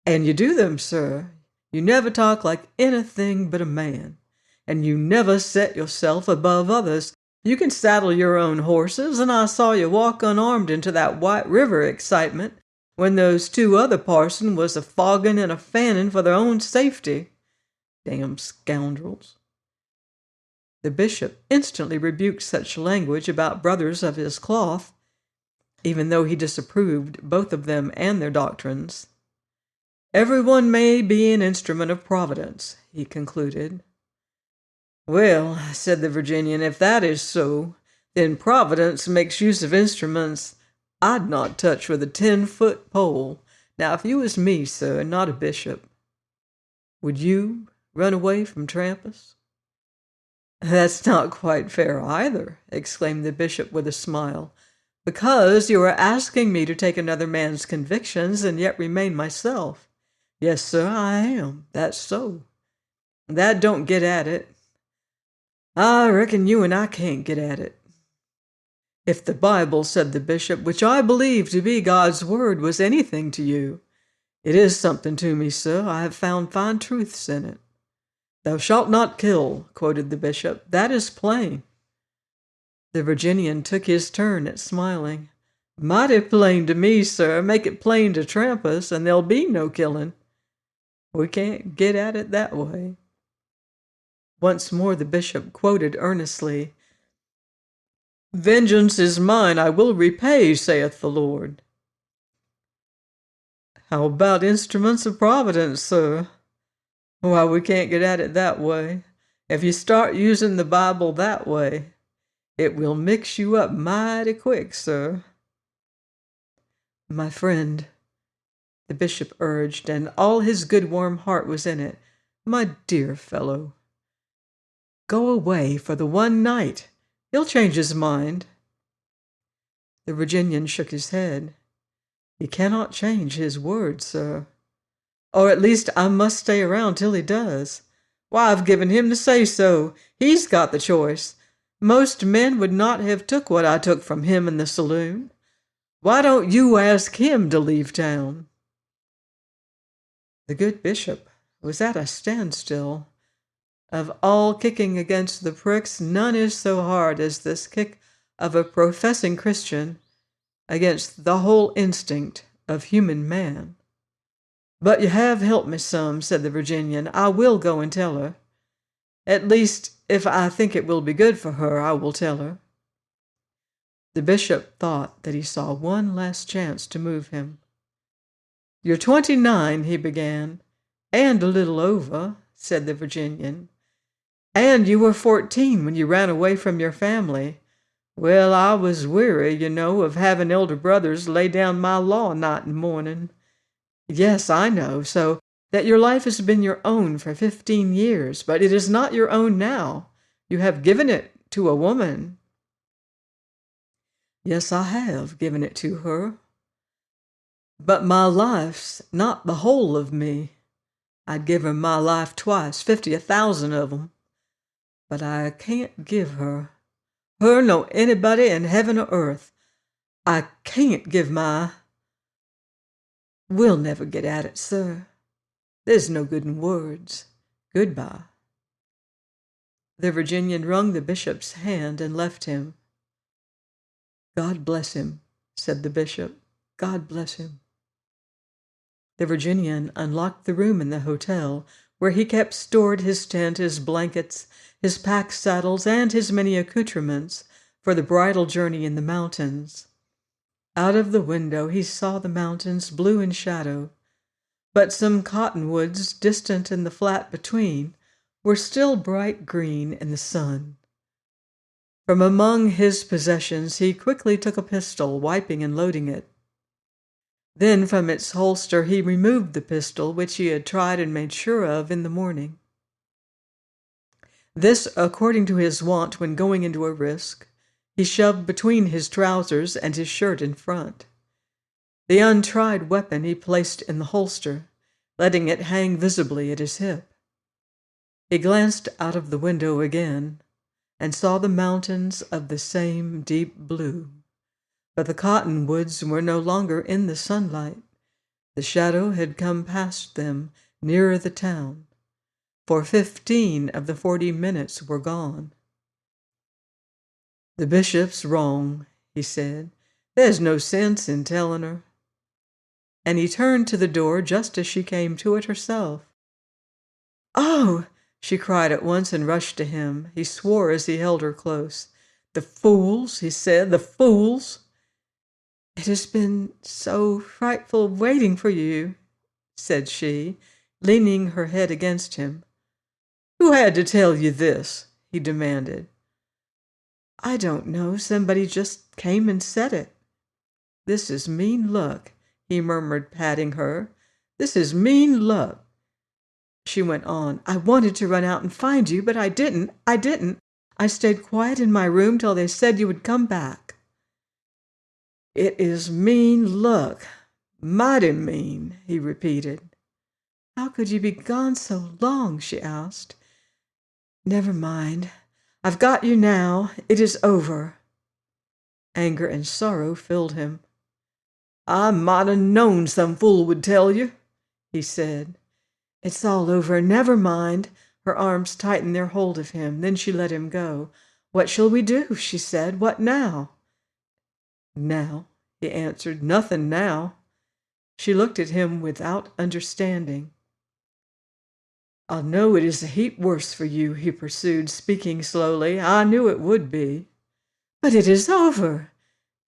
S1: and you do them, sir. You never talk like anything but a man, and you never set yourself above others. You can saddle your own horses, and I saw you walk unarmed into that White River excitement when those two other parsons was a-fogging and a-fanning for their own safety. Damn scoundrels." The bishop instantly rebuked such language about brothers of his cloth, even though he disapproved both of them and their doctrines. "Everyone may be an instrument of Providence," he concluded. "Well," said the Virginian, "if that is so, then Providence makes use of instruments I'd not touch with a 10-foot pole. Now, if you was me, sir, and not a bishop, would you run away from Trampas?" "That's not quite fair either," exclaimed the bishop with a smile, "because you are asking me to take another man's convictions and yet remain myself. Yes, sir, I am. That's so. That don't get at it. I reckon you and I can't get at it. If the Bible," said the bishop, "which I believe to be God's word, was anything to you, it is something to me, sir. I have found fine truths in it." "Thou shalt not kill," quoted the bishop. "That is plain." The Virginian took his turn at smiling. "Mighty plain to me, sir. Make it plain to Trampas, and there'll be no killing. We can't get at it that way." Once more the bishop quoted earnestly, "Vengeance is mine, I will repay, saith the Lord." "How about instruments of Providence, sir?" "Why, we can't get at it that way. If you start using the Bible that way, it will mix you up mighty quick, sir." "My friend," the bishop urged, and all his good warm heart was in it, "my dear fellow, go away for the one night. He'll change his mind." The Virginian shook his head. "He cannot change his word, sir. Or at least I must stay around till he does. Why, I've given him the say-so. He's got the choice. Most men would not have took what I took from him in the saloon. Why don't you ask him to leave town?" The good bishop was at a standstill. Of all kicking against the pricks, none is so hard as this kick of a professing Christian against the whole instinct of human man. "But you have helped me some," said the Virginian. "I will go and tell her. At least, if I think it will be good for her, I will tell her." The bishop thought that he saw one last chance to move him. "You're 29, he began. "And a little over," said the Virginian. "And you were 14 when you ran away from your family. Well, I was weary, of having elder brothers lay down my law night and morning. Yes, I know, so that your life has been your own for 15 years, but it is not your own now. You have given it to a woman." "Yes, I have given it to her. But my life's not the whole of me. I'd give her my life twice, 50, 1,000 of 'em. But I can't give her nor anybody in heaven or earth. I can't give We'll never get at it, sir. There's no good in words. Goodbye." The Virginian wrung the bishop's hand and left him. "God bless him," said the bishop. "God bless him." The Virginian unlocked the room in the hotel where he kept stored his tent, his blankets, his pack saddles, and his many accoutrements for the bridal journey in the mountains. Out of the window he saw the mountains blue in shadow, but some cottonwoods distant in the flat between were still bright green in the sun. From among his possessions he quickly took a pistol, wiping and loading it. Then from its holster he removed the pistol which he had tried and made sure of in the morning. This, according to his wont when going into a risk, he shoved between his trousers and his shirt in front. The untried weapon he placed in the holster, letting it hang visibly at his hip. He glanced out of the window again and saw the mountains of the same deep blue. But the cottonwoods were no longer in the sunlight. The shadow had come past them, nearer the town. For 15 of the 40 minutes were gone. "The bishop's wrong," he said. "There's no sense in telling her." And he turned to the door just as she came to it herself. "Oh!" she cried at once and rushed to him. He swore as he held her close. "The fools," he said, "the fools." "It has been so frightful waiting for you," said she, leaning her head against him. "Who had to tell you this?" he demanded. "I don't know. Somebody just came and said it." "This is mean luck," he murmured, patting her. "This is mean luck." She went on. "I wanted to run out and find you, but I didn't. I stayed quiet in my room till they said you would come back." "It is mean luck, mighty mean," he repeated. "How could you be gone so long?" she asked. "Never mind. I've got you now. It is over." Anger and sorrow filled him. "I might have known some fool would tell you," he said. "It's all over. Never mind." Her arms tightened their hold of him. Then she let him go. "What shall we do?" she said. "What now?" "Now," he answered. "Nothing now." She looked at him without understanding. "I know it is a heap worse for you," he pursued, speaking slowly. "I knew it would be." "But it is over!"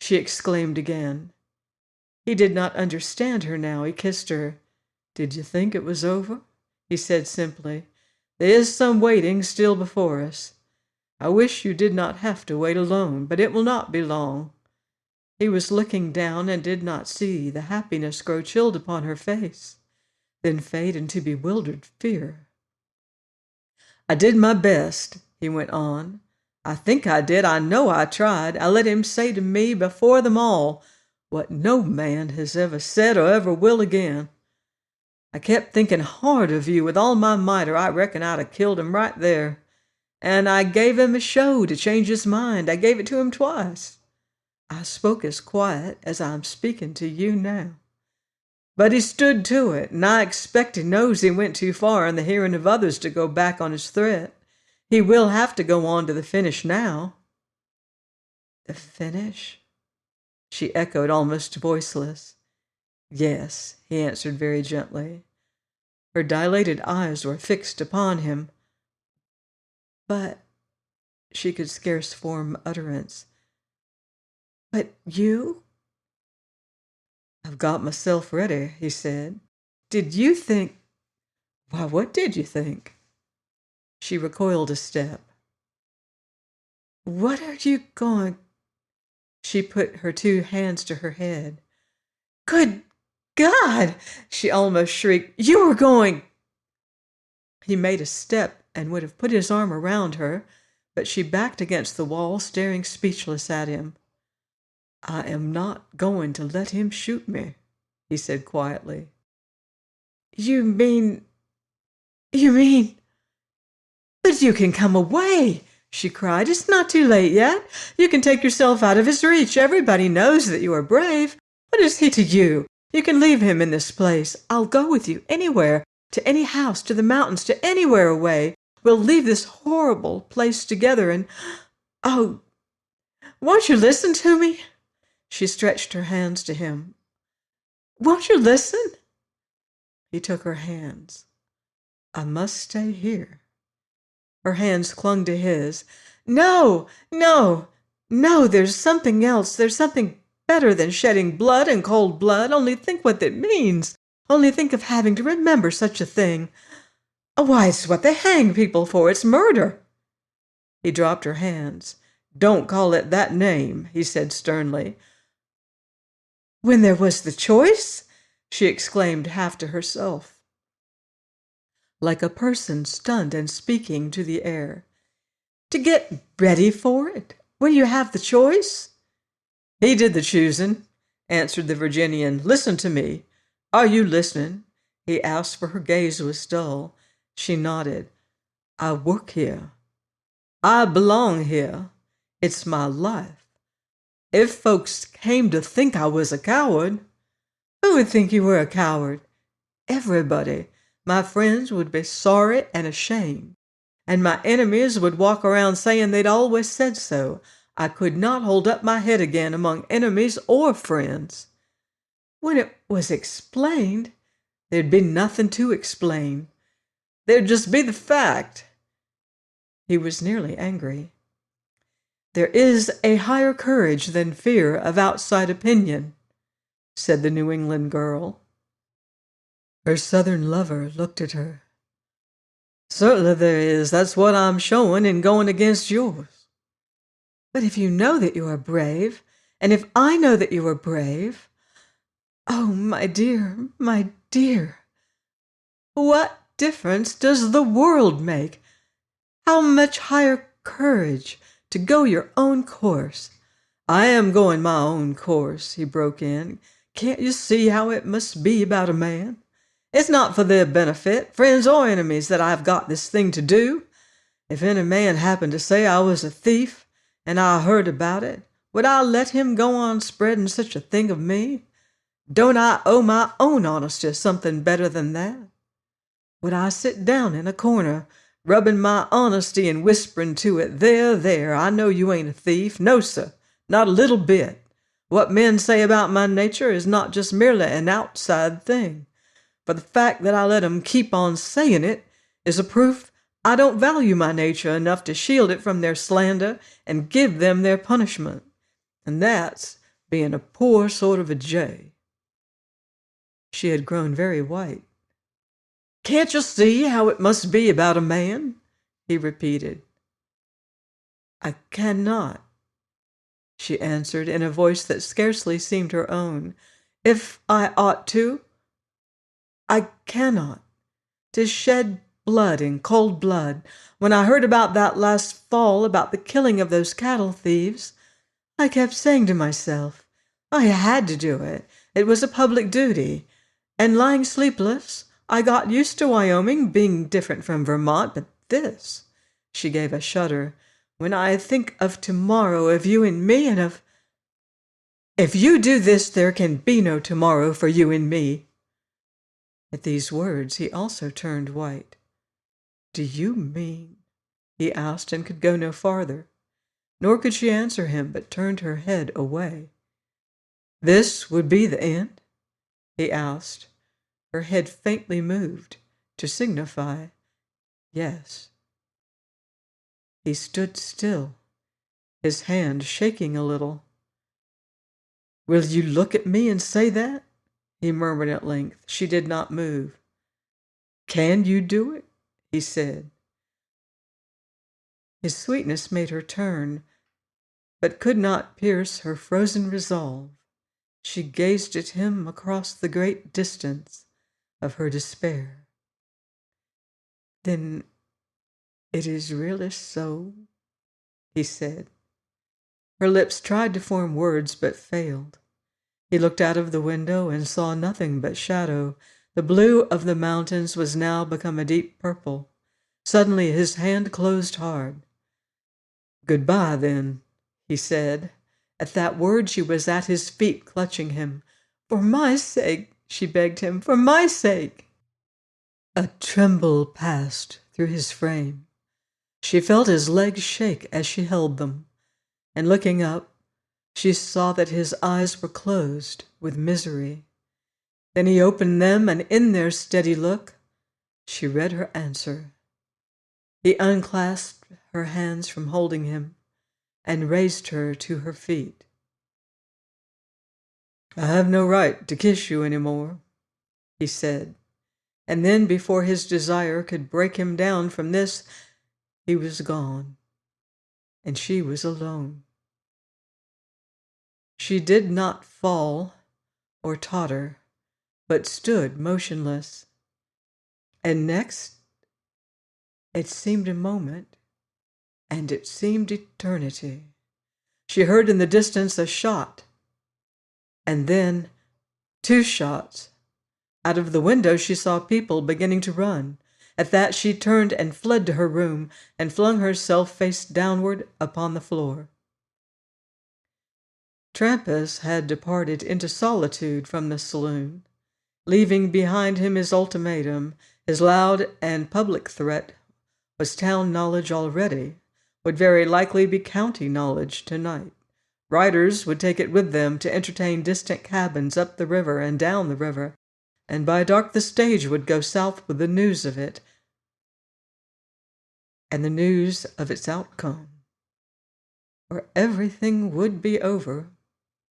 S1: she exclaimed again. He did not understand her now. He kissed her. "Did you think it was over?" he said simply. "There is some waiting still before us. I wish you did not have to wait alone, but it will not be long." He was looking down and did not see the happiness grow chilled upon her face, then fade into bewildered fear. "I did my best," he went on. "I think I did. I know I tried. I let him say to me before them all what no man has ever said or ever will again. I kept thinking hard of you with all my might, or I reckon I'd have killed him right there. And I gave him a show to change his mind. I gave it to him twice. I spoke as quiet as I'm speaking to you now. But he stood to it, and I expect he knows he went too far in the hearing of others to go back on his threat. He will have to go on to the finish now." "The finish?" she echoed, almost voiceless. "Yes," he answered very gently. Her dilated eyes were fixed upon him. "But—" she could scarce form utterance. But you? I've got myself ready, he said. Did you think? Why, what did you think? She recoiled a step. What are you going? She put her two hands to her head. Good God! She almost shrieked. You were going. He made a step and would have put his arm around her, but she backed against the wall, staring speechless at him. I am not going to let him shoot me, he said quietly. You mean... But you can come away, she cried. It's not too late yet. You can take yourself out of his reach. Everybody knows that you are brave. What is he to you? You can leave him in this place. I'll go with you anywhere, to any house, to the mountains, to anywhere away. We'll leave this horrible place together and... Oh, won't you listen to me? She stretched her hands to him. Won't you listen? He took her hands. I must stay here. Her hands clung to his. No, no, no, there's something else. There's something better than shedding blood and cold blood. Only think what it means. Only think of having to remember such a thing. Why, it's what they hang people for. It's murder. He dropped her hands. Don't call it that name, he said sternly. When there was the choice? She exclaimed half to herself, like a person stunned and speaking to the air. To get ready for it, when you have the choice? He did the choosing, answered the Virginian. Listen to me. Are you listening? He asked, for her gaze was dull. She nodded. I work here. I belong here. It's my life. If folks came to think I was a coward, who would think you were a coward? Everybody. My friends would be sorry and ashamed, and my enemies would walk around saying they'd always said so. I could not hold up my head again among enemies or friends. When it was explained, there'd be nothing to explain. There'd just be the fact. He was nearly angry. There is a higher courage than fear of outside opinion, said the New England girl. Her Southern lover looked at her. Certainly there is. That's what I'm showing in going against yours. But if you know that you are brave, and if I know that you are brave, oh, my dear, what difference does the world make? How much higher courage to go your own course. I am going my own course, he broke in. Can't you see how it must be about a man? It's not for their benefit, friends or enemies, that I've got this thing to do. If any man happened to say I was a thief, and I heard about it, would I let him go on spreading such a thing of me? Don't I owe my own honesty something better than that? Would I sit down in a corner, rubbing my honesty and whispering to it, there, I know you ain't a thief. No, sir, not a little bit. What men say about my nature is not just merely an outside thing. For the fact that I let 'em keep on saying it is a proof I don't value my nature enough to shield it from their slander and give them their punishment. And that's being a poor sort of a jay. She had grown very white. Can't you see how it must be about a man? He repeated. I cannot, she answered in a voice that scarcely seemed her own. If I ought to, I cannot. To shed blood in cold blood. When I heard about that last fall, about the killing of those cattle thieves, I kept saying to myself, I had to do it. It was a public duty. And lying sleepless, I got used to Wyoming being different from Vermont, but this, she gave a shudder, when I think of tomorrow, of you and me, and of... If you do this, there can be no tomorrow for you and me. At these words, he also turned white. Do you mean? He asked, and could go no farther. Nor could she answer him, but turned her head away. This would be the end? He asked. Her head faintly moved, to signify yes. He stood still, his hand shaking a little. Will you look at me and say that? He murmured at length. She did not move. Can you do it? He said. His sweetness made her turn, but could not pierce her frozen resolve. She gazed at him across the great distance of her despair. Then it is really so, he said. Her lips tried to form words but failed. He looked out of the window and saw nothing but shadow. The blue of the mountains was now become a deep purple. Suddenly his hand closed hard. Goodbye, then, he said. At that word she was at his feet, clutching him. For my sake, she begged him, for my sake. A tremble passed through his frame. She felt his legs shake as she held them, and looking up, she saw that his eyes were closed with misery. Then he opened them, and in their steady look, she read her answer. He unclasped her hands from holding him and raised her to her feet. I have no right to kiss you any more, he said. And then, before his desire could break him down from this, he was gone, and she was alone. She did not fall or totter, but stood motionless. And next, it seemed a moment, and it seemed eternity. She heard in the distance a shot, and then 2 shots. Out of the window she saw people beginning to run. At that she turned and fled to her room and flung herself face downward upon the floor. Trampas had departed into solitude from the saloon, leaving behind him his ultimatum. His loud and public threat was town knowledge already, would very likely be county knowledge tonight. Riders would take it with them to entertain distant cabins up the river and down the river, and by dark the stage would go south with the news of it, and the news of its outcome, or everything would be over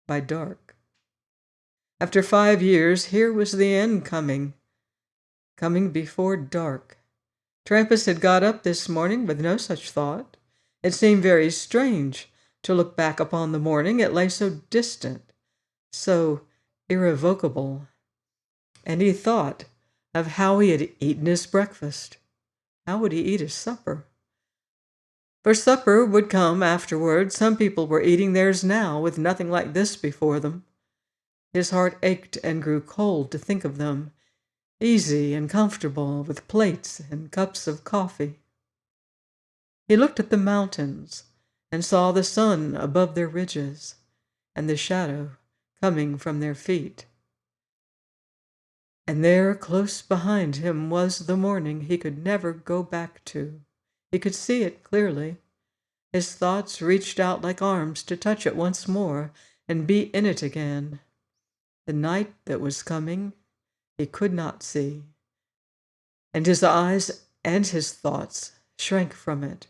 S1: by dark. After 5 years, here was the end coming before dark. Trampas had got up this morning with no such thought. It seemed very strange to look back upon the morning. It lay so distant, so irrevocable. And he thought of how he had eaten his breakfast. How would he eat his supper? For supper would come afterward. Some people were eating theirs now, with nothing like this before them. His heart ached and grew cold to think of them, easy and comfortable, with plates and cups of coffee. He looked at the mountains and saw the sun above their ridges and the shadow coming from their feet. And there, close behind him, was the morning he could never go back to. He could see it clearly. His thoughts reached out like arms to touch it once more and be in it again. The night that was coming, he could not see, and his eyes and his thoughts shrank from it.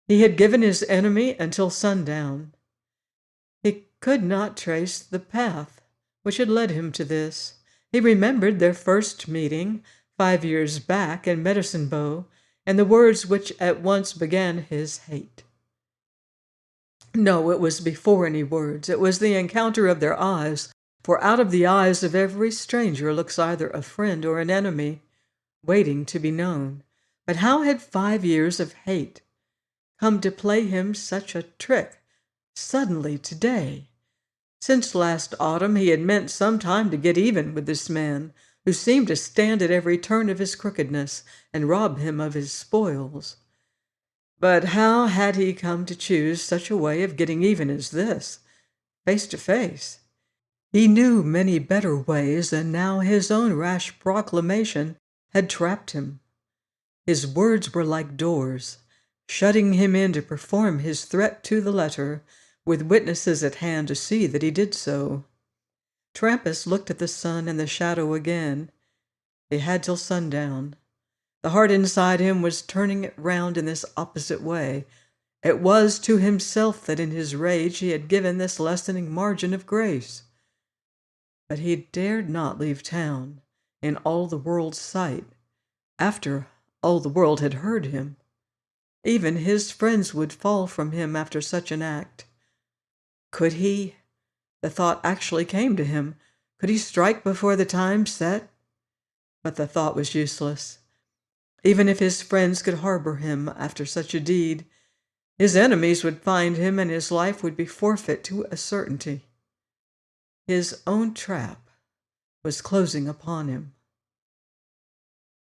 S1: He had given his enemy until sundown. He could not trace the path which had led him to this. He remembered their first meeting 5 years back in Medicine Bow, and the words which at once began his hate. No, it was before any words. It was the encounter of their eyes, for out of the eyes of every stranger looks either a friend or an enemy, waiting to be known. But how had 5 years of hate come to play him such a trick suddenly today? Since last autumn he had meant some time to get even with this man, who seemed to stand at every turn of his crookedness and rob him of his spoils. But how had he come to choose such a way of getting even as this, face to face? He knew many better ways, and now his own rash proclamation had trapped him. His words were like doors, shutting him in to perform his threat to the letter, with witnesses at hand to see that he did so. Trampas looked at the sun and the shadow again. He had till sundown. The heart inside him was turning it round in this opposite way, It was to himself that in his rage he had given this lessening margin of grace. But he dared not leave town in all the world's sight, after all the world had heard him. Even his friends would fall from him after such an act. Could he, the thought actually came to him, could he strike before the time set? But the thought was useless. Even if his friends could harbor him after such a deed, his enemies would find him and his life would be forfeit to a certainty. His own trap was closing upon him.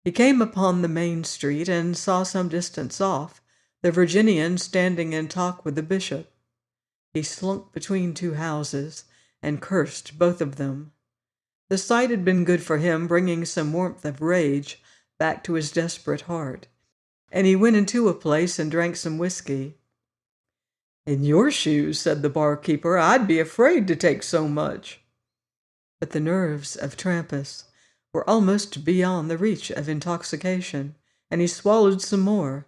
S1: He came upon the main street and saw some distance off the Virginian standing in talk with the bishop. He slunk between two houses and cursed both of them. The sight had been good for him, bringing some warmth of rage back to his desperate heart, and he went into a place and drank some whiskey. "In your shoes," said the barkeeper, "I'd be afraid to take so much." But the nerves of Trampas were almost beyond the reach of intoxication, and he swallowed some more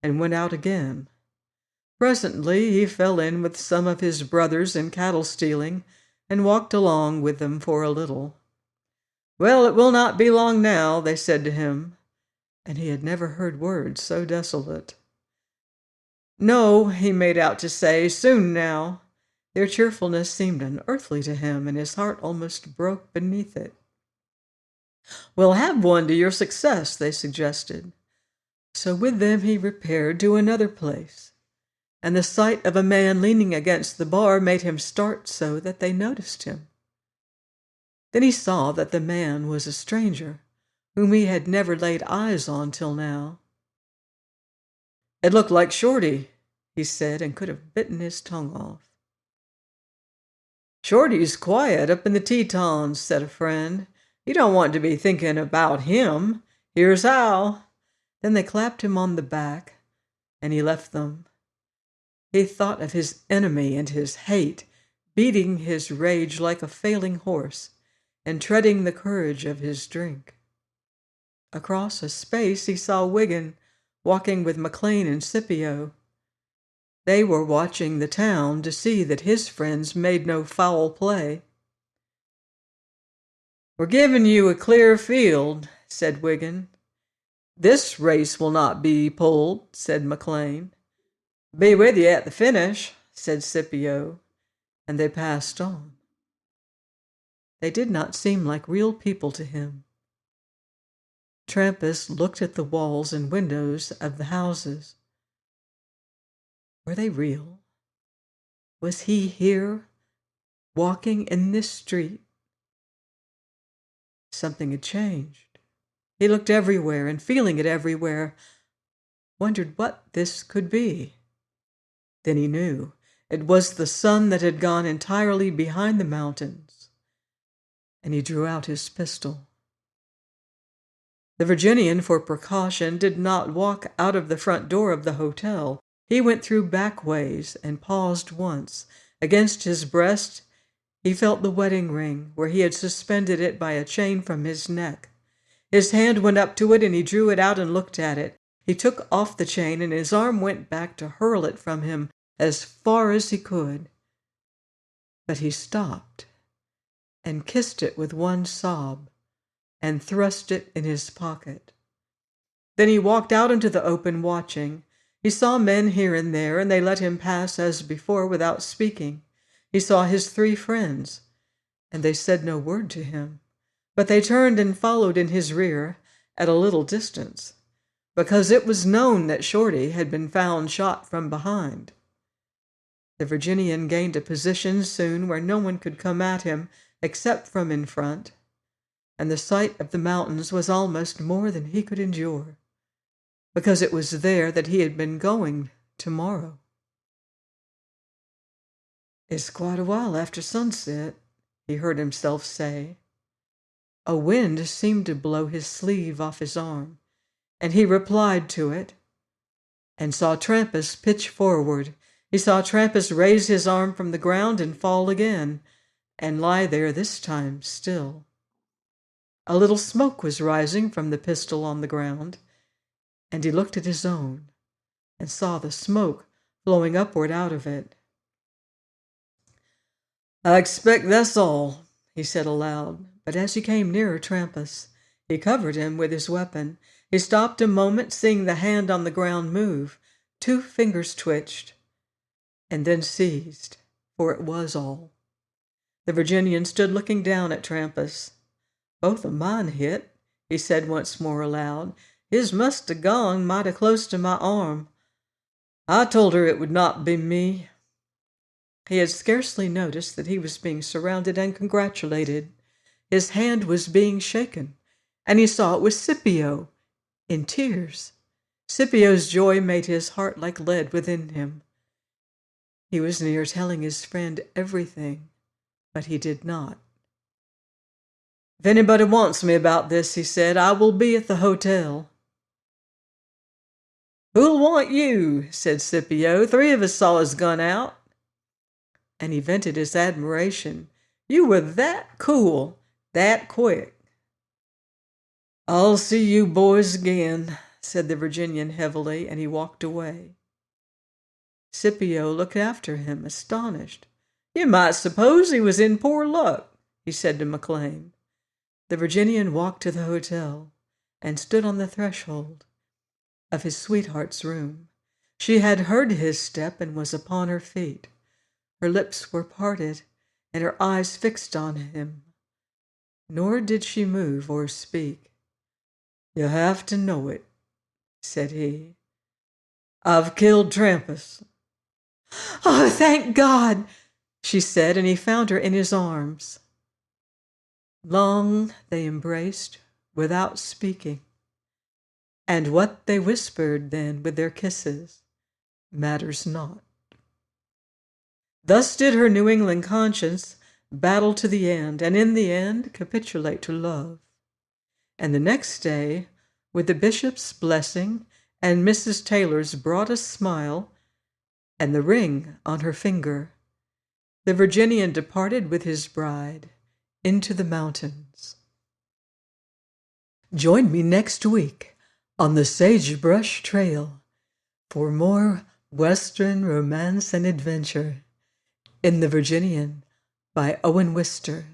S1: and went out again. Presently he fell in with some of his brothers in cattle stealing and walked along with them for a little. "Well, it will not be long now," they said to him, and he had never heard words so desolate. "No," he made out to say, "soon now." Their cheerfulness seemed unearthly to him, and his heart almost broke beneath it. "We'll have one to your success," they suggested. So with them he repaired to another place, and the sight of a man leaning against the bar made him start so that they noticed him. Then he saw that the man was a stranger, whom he had never laid eyes on till now. "It looked like Shorty," he said, and could have bitten his tongue off. "Shorty's quiet up in the Tetons," said a friend. "You don't want to be thinking about him. Here's how." Then they clapped him on the back, and he left them. He thought of his enemy and his hate, beating his rage like a failing horse, and treading the courage of his drink. Across a space he saw Wiggin walking with McLean and Scipio. They were watching the town to see that his friends made no foul play. "We're giving you a clear field," said Wiggin. "This race will not be pulled," said McLean. "Be with you at the finish," said Scipio, and they passed on. They did not seem like real people to him. Trampas looked at the walls and windows of the houses. Were they real? Was he here, walking in this street? Something had changed. He looked everywhere, and feeling it everywhere, wondered what this could be. Then he knew. It was the sun that had gone entirely behind the mountains, and he drew out his pistol. The Virginian, for precaution, did not walk out of the front door of the hotel. He went through back ways and paused once. Against his breast, he felt the wedding ring, where he had suspended it by a chain from his neck. His hand went up to it, and he drew it out and looked at it. He took off the chain, and his arm went back to hurl it from him as far as he could. But he stopped and kissed it with one sob and thrust it in his pocket. Then he walked out into the open, watching. He saw men here and there, and they let him pass as before without speaking. He saw his 3 friends, and they said no word to him, but they turned and followed in his rear at a little distance, because it was known that Shorty had been found shot from behind. The Virginian gained a position soon where no one could come at him except from in front, and the sight of the mountains was almost more than he could endure, because it was there that he had been going tomorrow. "It's quite a while after sunset," he heard himself say. A wind seemed to blow his sleeve off his arm, and he replied to it, and saw Trampas pitch forward. He saw Trampas raise his arm from the ground and fall again, and lie there this time still. A little smoke was rising from the pistol on the ground, and he looked at his own, and saw the smoke flowing upward out of it. "I expect that's all," he said aloud, but as he came nearer Trampas, he covered him with his weapon. He stopped a moment, seeing the hand on the ground move. 2 fingers twitched, and then ceased, for it was all. The Virginian stood looking down at Trampas. "Both of mine hit," he said once more aloud. "His must have gone mighty close to my arm. I told her it would not be me." He had scarcely noticed that he was being surrounded and congratulated. His hand was being shaken, and he saw it was Scipio, in tears. Scipio's joy made his heart like lead within him. He was near telling his friend everything, but he did not. "If anybody wants me about this," he said, "I will be at the hotel." "Who'll want you?" said Scipio. "3 of us saw his gun out." And he vented his admiration. "You were that cool, that quick." "I'll see you boys again," said the Virginian heavily, and he walked away. Scipio looked after him, astonished. "You might suppose he was in poor luck," he said to McLean. The Virginian walked to the hotel and stood on the threshold of his sweetheart's room. She had heard his step and was upon her feet. Her lips were parted and her eyes fixed on him. Nor did she move or speak. "You have to know it," said he. "I've killed Trampas." "Oh, thank God," she said, and he found her in his arms. Long they embraced without speaking, and what they whispered then with their kisses matters not. Thus did her New England conscience battle to the end, and in the end capitulate to love. And the next day, with the bishop's blessing and Mrs. Taylor's broadest smile, and the ring on her finger, the Virginian departed with his bride into the mountains. Join me next week on the Sagebrush Trail for more Western romance and adventure in The Virginian by Owen Wister.